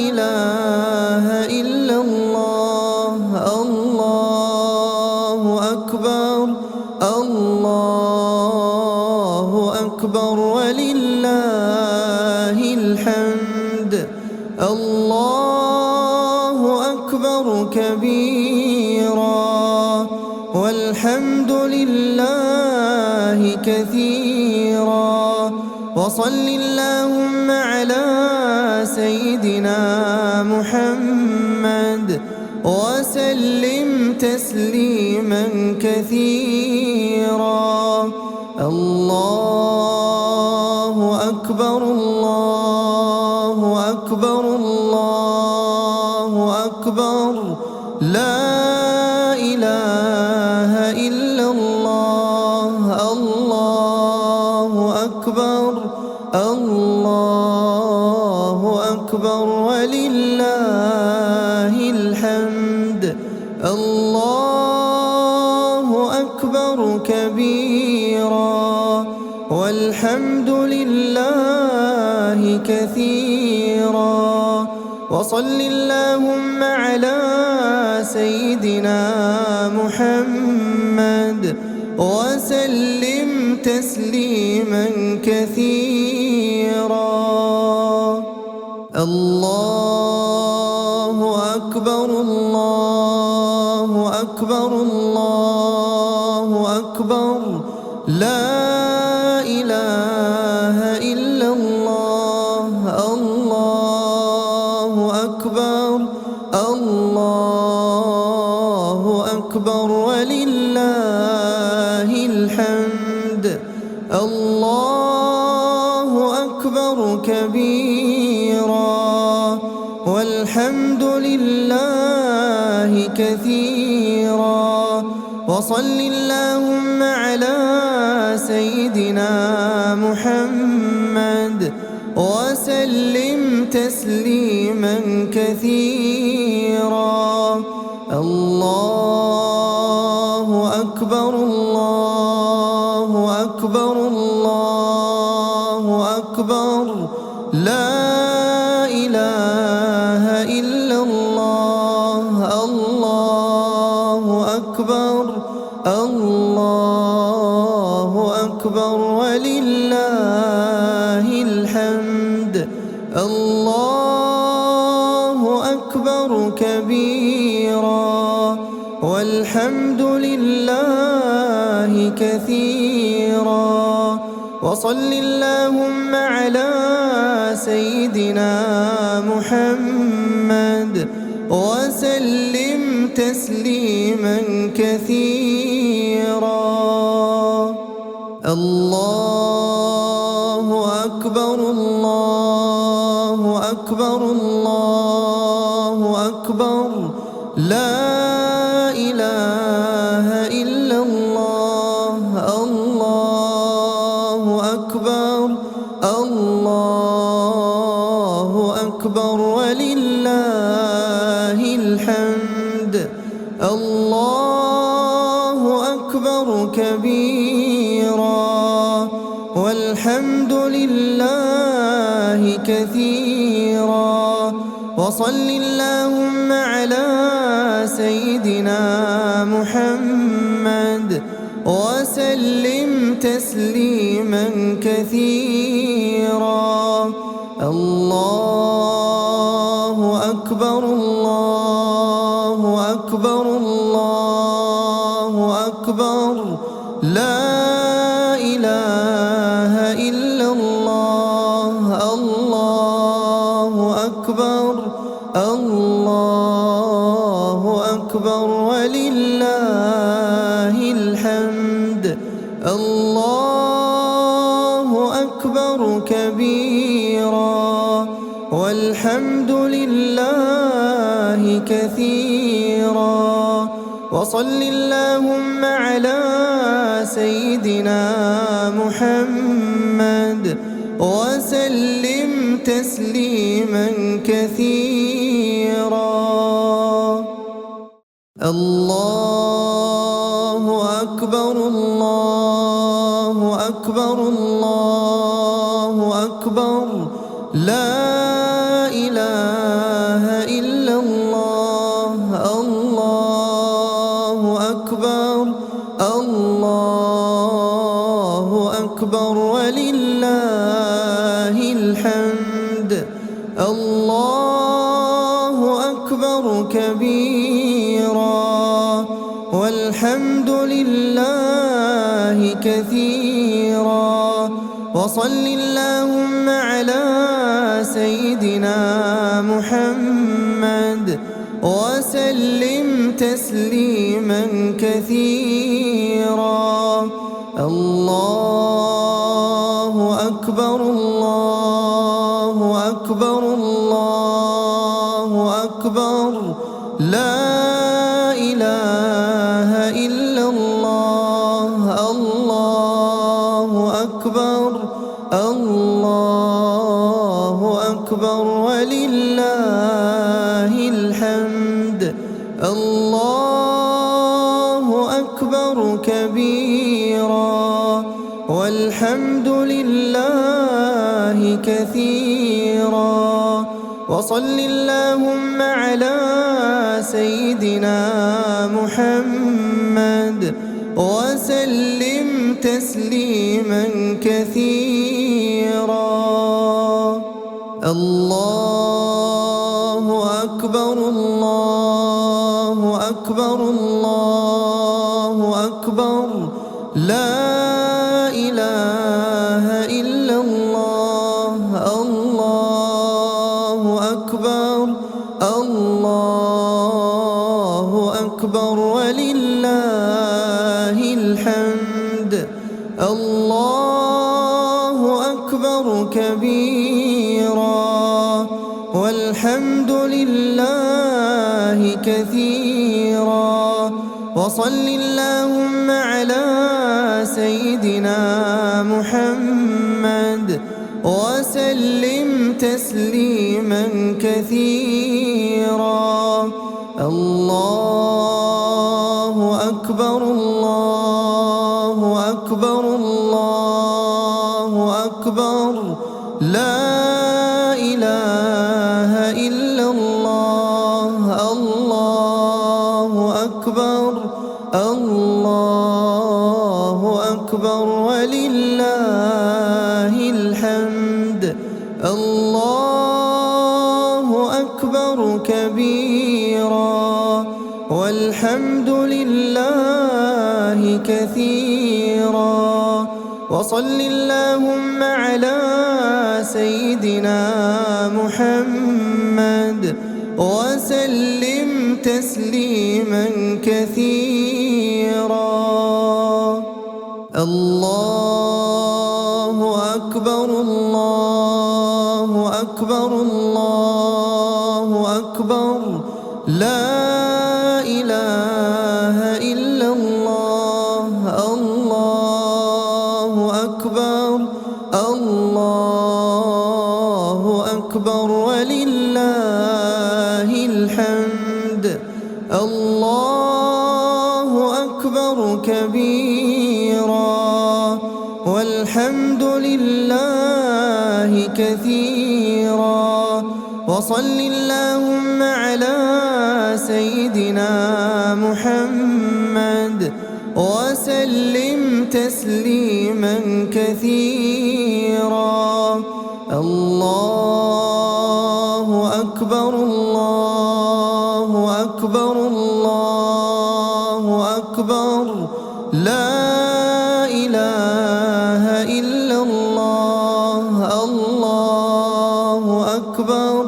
إله إلا الله. الله أكبر الله أكبر ولله الحمد. الله أكبر كبيرا والحمد لله كثيرا وصل اللهم على سيدنا محمد وسلم تسليما كثيرا. الله أكبر الله أكبر الله أكبر لا إله إلا الله. الله أكبر الله أكبر ولله الحمد. الله أكبر كبيرا والحمد لله كثيرا وصل اللهم على سيدنا محمد وسلم تسليما كثيرا. الله أكبر الله أكبر الله أكبر لا إله إلا الله. الله أكبر الله أكبر ولله الحمد. الله أكبر كبيرا والحمد لله كثيرا وصل اللهم على سيدنا محمد وسلم تسليما كثيرا. الله أكبر الله أكبر الله أكبر لا إله إلا الله. الله أكبر الله أكبر ولله الحمد. الله أكبر كبيرا والحمد لله كثيرا وصل اللهم على سيدنا محمد وسلم تسليما كثيرا. الله أكبر الله أكبر الله أكبر لا إله إلا الله. الله أكبر الله أكبر ولله الحمد. الله أكبر كبيرا والحمد لله كثيرا وصل اللهم على سيدنا محمد وسلم تسليما كثيرا. الله أكبر الله أكبر الله أكبر لا إله إلا الله. الله أكبر الله أكبر ولله الحمد. الله أكبر كبيرا والحمد لله كثيرا وصل اللهم على سيدنا محمد وسلم تسليما كثيرا. الله أكبر الله أكبر الله أكبر لا إله إلا الله. الله أكبر الله أكبر ولله الحمد. الله أكبر كبيرا والحمد لله كثيرا وصل اللهم على سيدنا محمد وسلم تسليما كثيرا. الله أكبر الله أكبر الله أكبر لا إله إلا الله. الله أكبر الله أكبر ولله الحمد. الله أكبر كبيرا والحمد لله كثيرا وصل اللهم على سيدنا محمد وسلم تسليما كثيرا. الله أكبر الله أكبر الله أكبر لا إله إلا الله. الله أكبر الله أكبر ولله الحمد. الله أكبر كبيرا والحمد لله كثيرا وصل اللهم على سيدنا محمد وسلم تسليما كثيرا. الله أكبر الله أكبر الله أكبر لا إله إلا الله. الله أكبر الله أكبر ولله الحمد. الله أكبر كبيرا والحمد لله كثيرا وصل اللهم على سيدنا محمد وسلم تسليما كثيرا. الله أكبر الله أكبر الله أكبر لا إله إلا الله. الله أكبر الله أكبر ولله الحمد. الله أكبر كبيرا والحمد لله كثيرا وصل اللهم على سيدنا محمد وسلم تسليما كثيرا. الله أكبر الله أكبر الله أكبر لا إله إلا الله. الله أكبر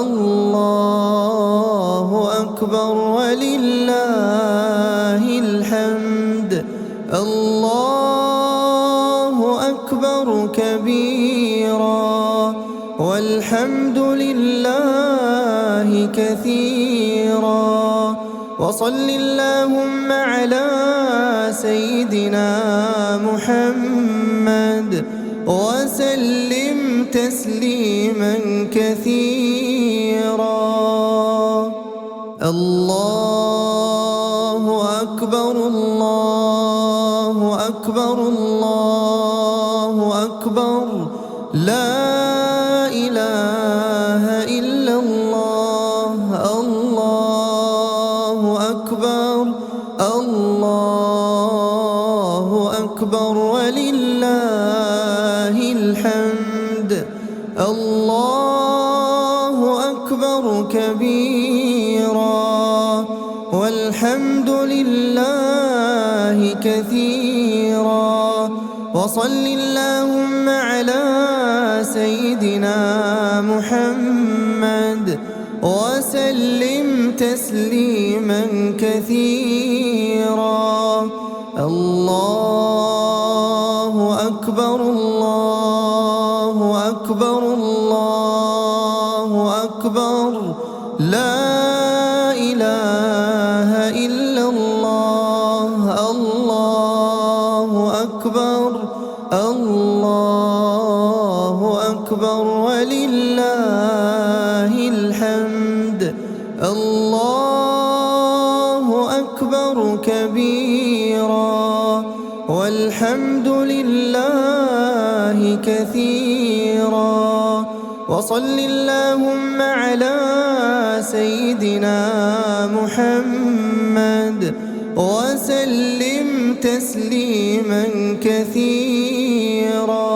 الله أكبر ولله الحمد. الله أكبر كبيرا والحمد لله كثيرا وصل اللهم على سيدنا محمد وسلم تسليما كثيرا. الله أكبر الله أكبر الله أكبر لا إله إلا الله. الله أكبر الله أكبر ولله الحمد. الله أكبر كبيرا والحمد لله كثيرا وصل اللهم على سيدنا محمد وسلم تسليما كثيرا. الله أكبر الله أكبر الله أكبر لا إله إلا الله. الله أكبر الله أكبر ولله الحمد. الله أكبر كبيرا والحمد لله كثيرا وصل اللهم على سيدنا محمد وسلم تسليما كثيرا.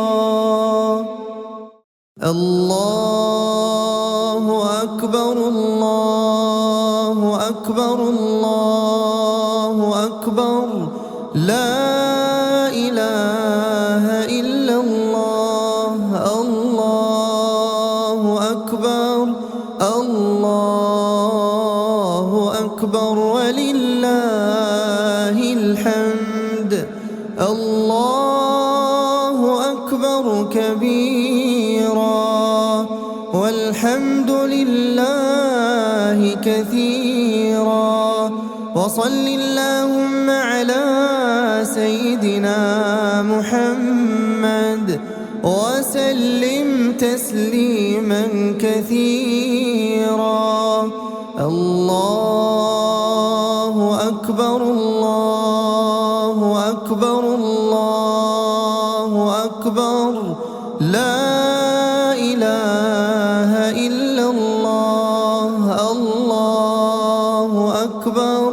الله أكبر الله أكبر الله أكبر لا إله إلا الله. الله أكبر الله أكبر ولله الحمد. الله أكبر كبيرا والحمد لله كثيرا وصل اللهم على سيدنا محمد وسلم تسليما كثيرا. الله أكبر الله أكبر الله أكبر لا إله إلا الله. الله أكبر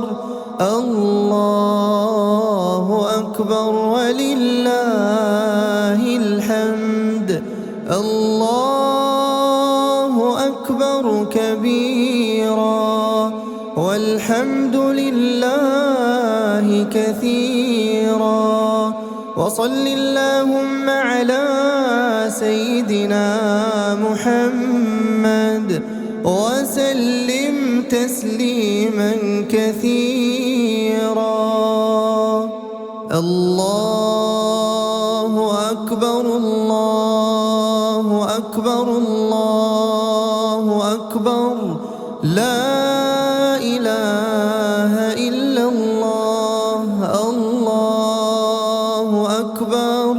الله أكبر ولله الحمد. الله أكبر كبيرا والحمد لله كثيرا وصل اللهم على سيدنا محمد وسلم تسليما كثيرا. الله أكبر الله أكبر الله أكبر لا إله إلا الله. الله أكبر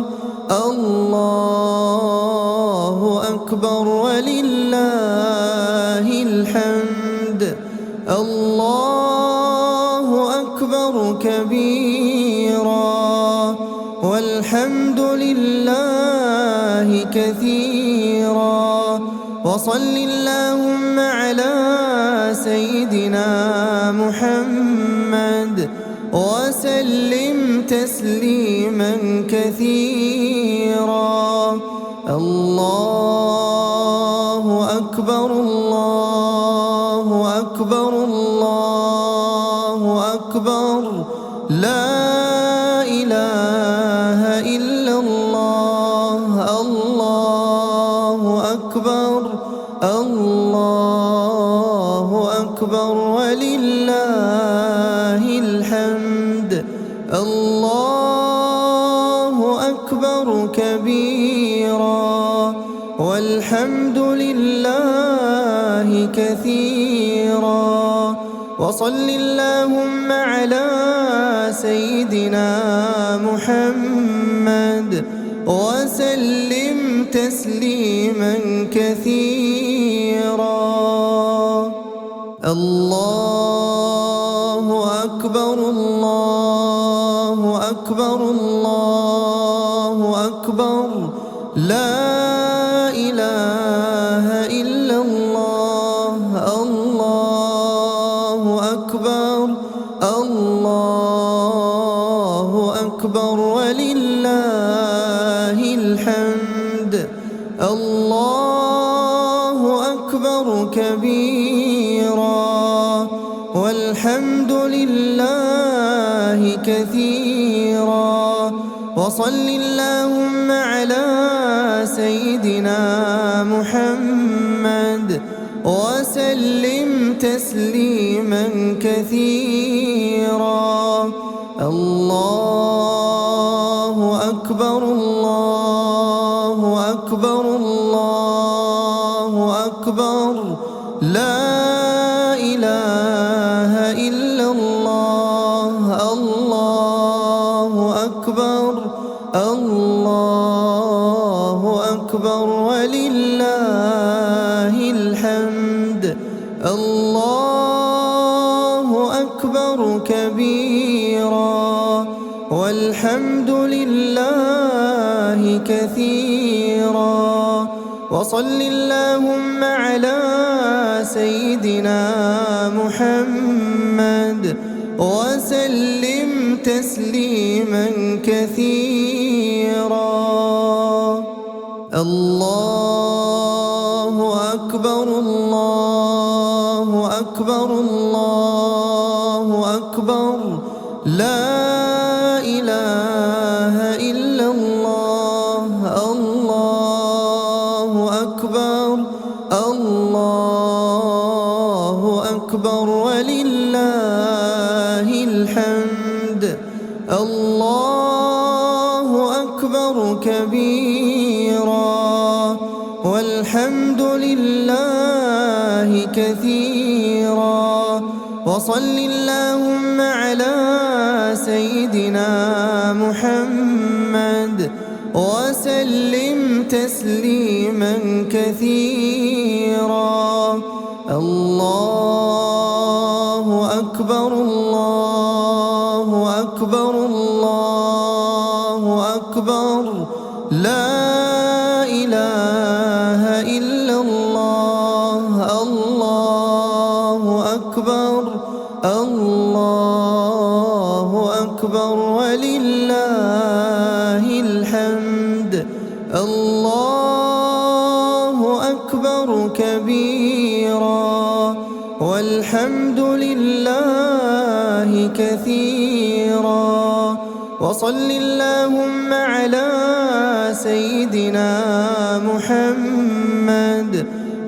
الله أكبر ولله الحمد. الله أكبر كبيرا والحمد لله كثيرا وصل اللهم على سيدنا محمد وسلم تسليما كثيرا. الله أكبر الله أكبر الله أكبر لا إله إلا الله. الله أكبر الله أكبر ولله الحمد. الله أكبر كبيرا والحمد لله كثيرا وصل اللهم على سيدنا محمد وسلم تسليما كثيرا. الله أكبر الله أكبر الله أكبر لا إله إلا الله. الله أكبر الله أكبر ولله الحمد. الله أكبر كبيرا والحمد لله كثيرا وصل اللهم على سيدنا محمد وسلم تسليما كثيرا. الله أكبر الله أكبر الله أكبر لا إله إلا الله. الله أكبر الله أكبر ولله الحمد. الله أكبر كبيرا والحمد لله كثيرا وصل اللهم على سيدنا محمد وسلم تسليما كثيرا. الله أكبر الله أكبر الله أكبر لا إله إلا الله. الله أكبر الله أكبر ولله الحمد. الله أكبر كبيرا والحمد لله كثيرا وصل اللهم على سيدنا محمد وسلم تسليما كثيرا. الله أكبر الله أكبر الله أكبر لا إله إلا الله. الله أكبر الله أكبر ولله الحمد. الله أكبر كبيرا والحمد لله كثيرا وصل اللهم على سيدنا محمد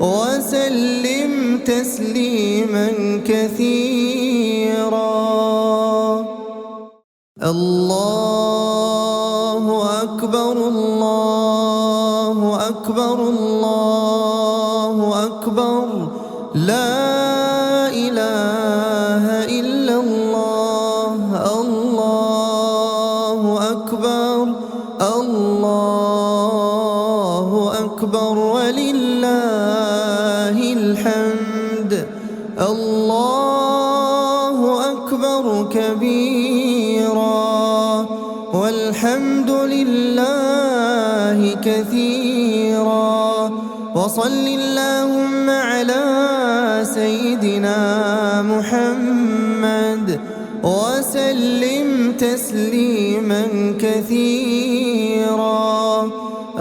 وسلم تسليما كثيرا. الله أكبر الله أكبر الله أكبر لا إله إلا الله. الله أكبر الله أكبر ولله الحمد. الله أكبر كبيرا والحمد لله كثيرا وصل اللهم على سيدنا محمد وسلم تسليما كثيرا.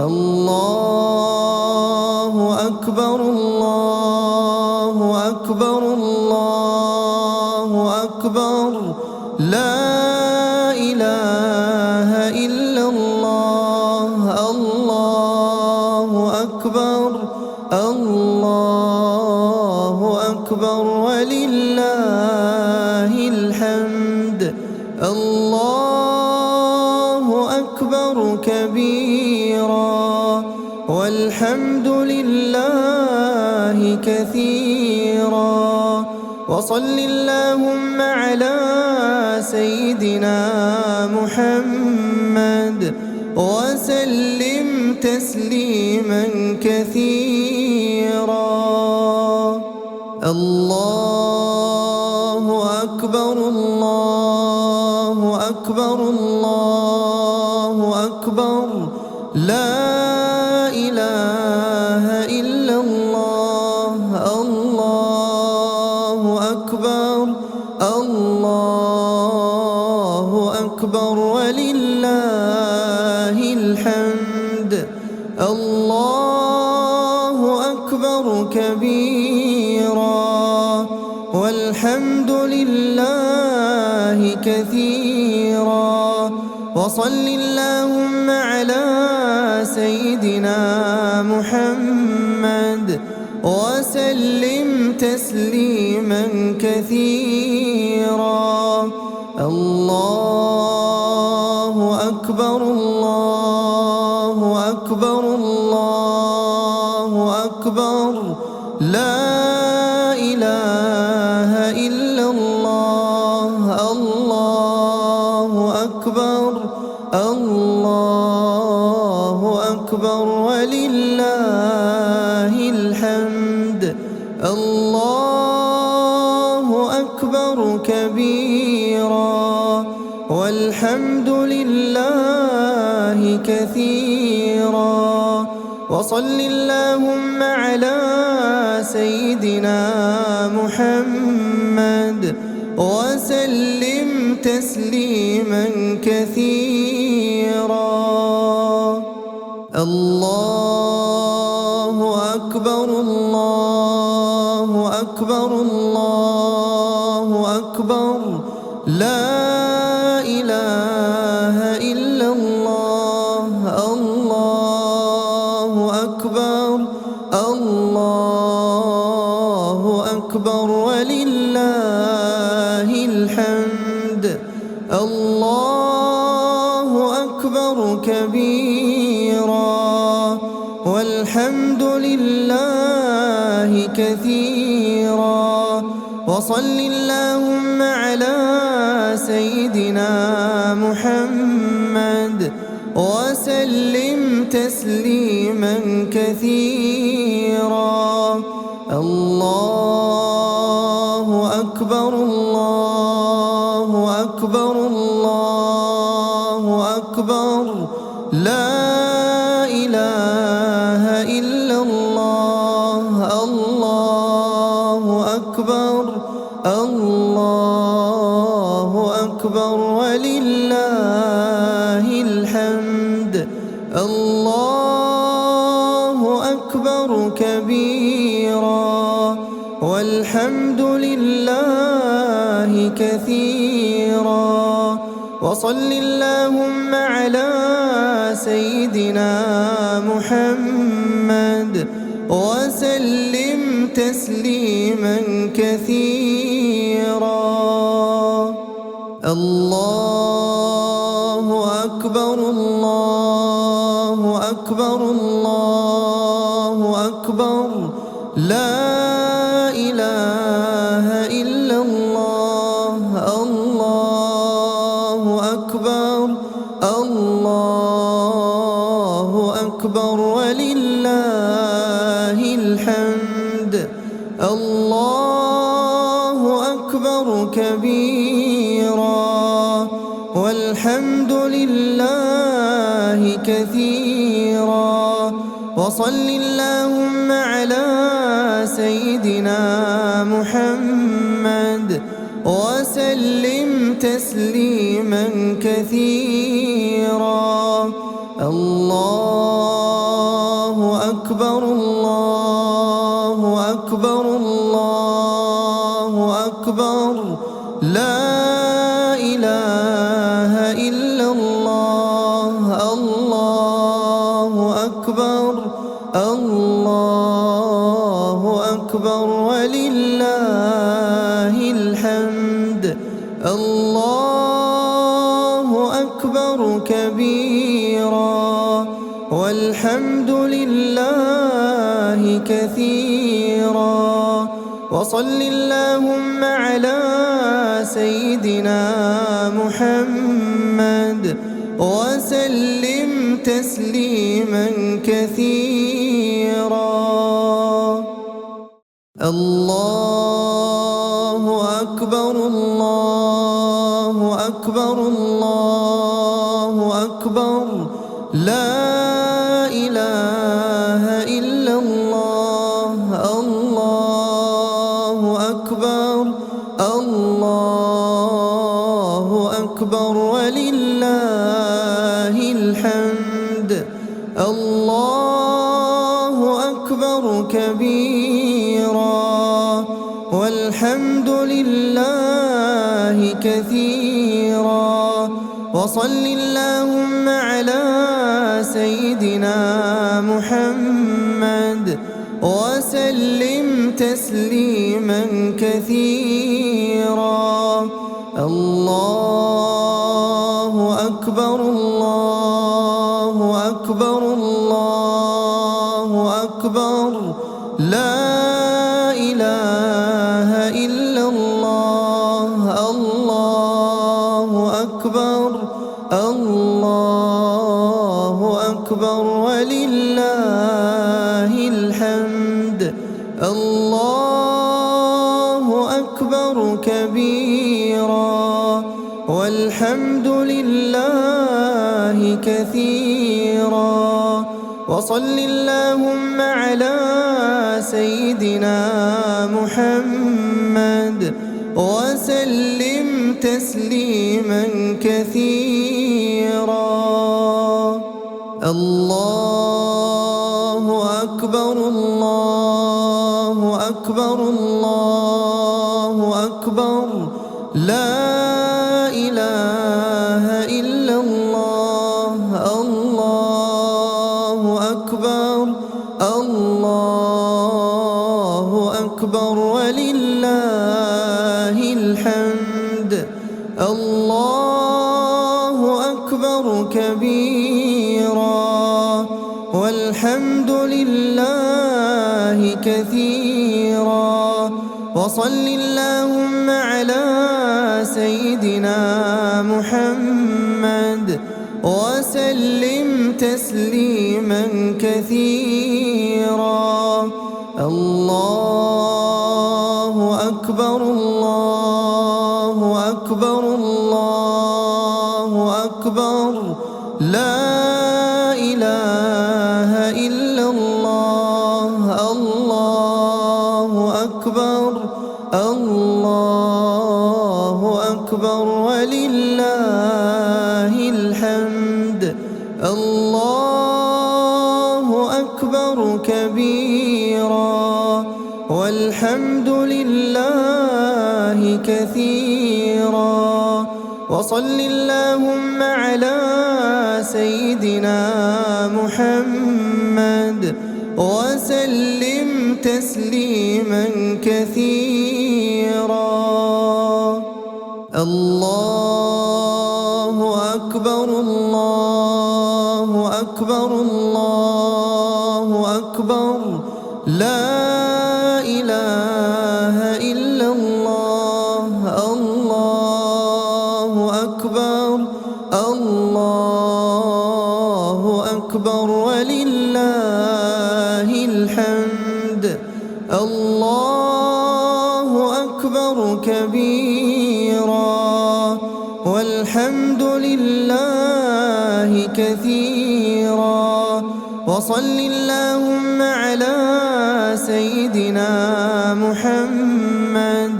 الله أكبر الله أكبر الله أكبر لا إله إلا الله. الله أكبر الله أكبر ولله الحمد. الله أكبر كبيرا والحمد لله كثيرا وصل اللهم على سيدنا محمد وسلم تسليما كثيرا. الله أكبر الله أكبر الله أكبر لا إله إلا الله. الله أكبر الله أكبر ولله الحمد. الله أكبر كبيرا والحمد لله كثيرا وصل اللهم على سيدنا محمد وسلم تسليما كثيرا. الله أكبر الله أكبر الله أكبر لا إله إلا الله. الله أكبر الله أكبر ولله الحمد. الله أكبر كبيرا والحمد لله كثيرا وصل اللهم على سيدنا محمد وسلم تسليما كثيرا. الله أكبر الله أكبر الله أكبر لا إله إلا الله. الله أكبر الله أكبر ولله الحمد. الله أكبر كبيرا والحمد لله كثيرا وصل اللهم على سيدنا محمد وسلم تسليما كثيرا. الله أكبر الله أكبر الله أكبر لا إله إلا الله. الله أكبر الله أكبر ولله الحمد. الله أكبر كبيرا والحمد لله كثيرا. وصل اللهم على سيدنا محمد وسلم تسليما كثيرا. الله أكبر الله أكبر الله أكبر لا إله إلا الله. الله أكبر الله أكبر ولله الحمد. الله أكبر كبيرا والحمد لله كثيرا. وصل اللهم على سيدنا محمد وسلم تسليما كثيرا. الله أكبر الله أكبر الله أكبر لا إله إلا الله. الله أكبر الله أكبر ولله الحمد. الله أكبر كبيرا والحمد لله كثيرا. وصل اللهم على سيدنا محمد وسلم تسليما كثيرا. الله أكبر الله أكبر الله أكبر لا إله إلا الله. الله أكبر الله أكبر ولله الحمد. الله أكبر كبيرا والحمد لله كثيرا. وصل اللهم على سيدنا محمد وسلم تسليما كثيرا. الله أكبر الله أكبر الله أكبر لا إله إلا الله. الله أكبر الله أكبر ولله الحمد. الله أكبر كبيرا والحمد لله كثيرا. وصل اللهم على سيدنا محمد وسلم تسليما كثيرا. الله أكبر الله أكبر الله أكبر لا إله إلا الله. الله أكبر الله أكبر ولله الحمد. الله أكبر كبيرا والحمد لله كثيرا. وصل اللهم على سيدنا محمد وسلم تسليما كثيرا. الله أكبر الله أكبر الله أكبر، لا إله إلا الله. الله أكبر الله أكبر ولله الحمد. الله أكبر كبيرا والحمد لله كثيرا. وصل اللهم على سيدنا محمد وسلم تسليما كثيرا. الله أكبر الله أكبر الله أكبر، لا إله إلا الله. الله أكبر الله أكبر ولله الحمد. الله أكبر كبيرا والحمد لله كثيرا. وصل اللهم على سيدنا محمد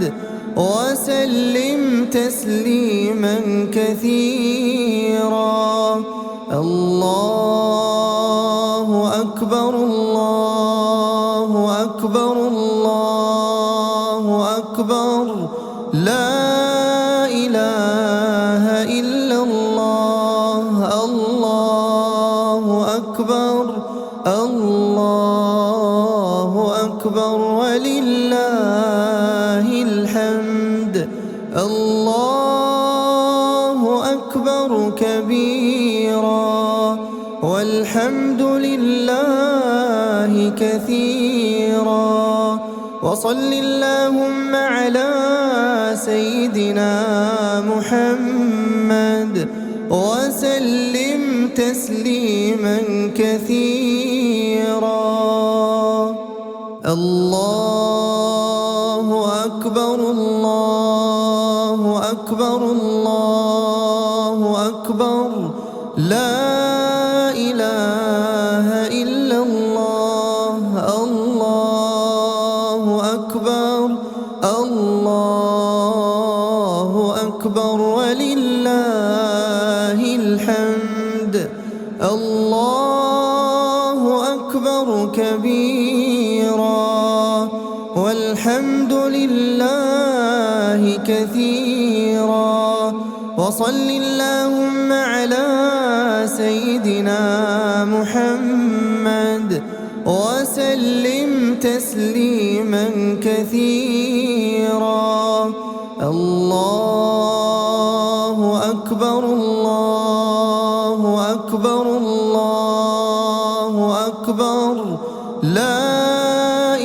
وسلم تسليما كثيرا. الله أكبر الله أكبر الله أكبر، لا إله إلا الله. الله أكبر الله أكبر ولله الحمد. الله أكبر كبيرا والحمد لله كثيرا. وصل اللهم على سيدنا محمد وسلم تسليما كثيرا. الله أكبر الله أكبر الله أكبر، لا إله إلا الله. الله أكبر الله أكبر ولله الحمد. الله أكبر كبيرا والحمد لله كثيرا. وصل اللهم على سيدنا محمد وسلم تسليما كثيرا. الله أكبر الله أكبر الله أكبر، لا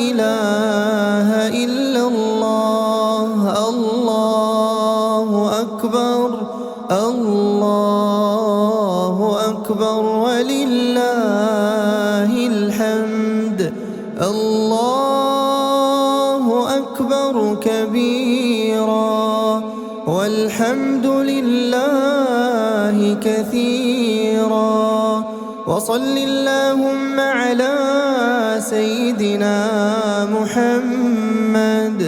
إله إلا الله. الله أكبر الله أكبر ولله الحمد. الله أكبر كبيرا والحمد لله كثيرا. وصل اللهم على سيدنا محمد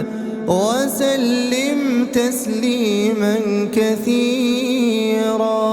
وسلم تسليما كثيرا.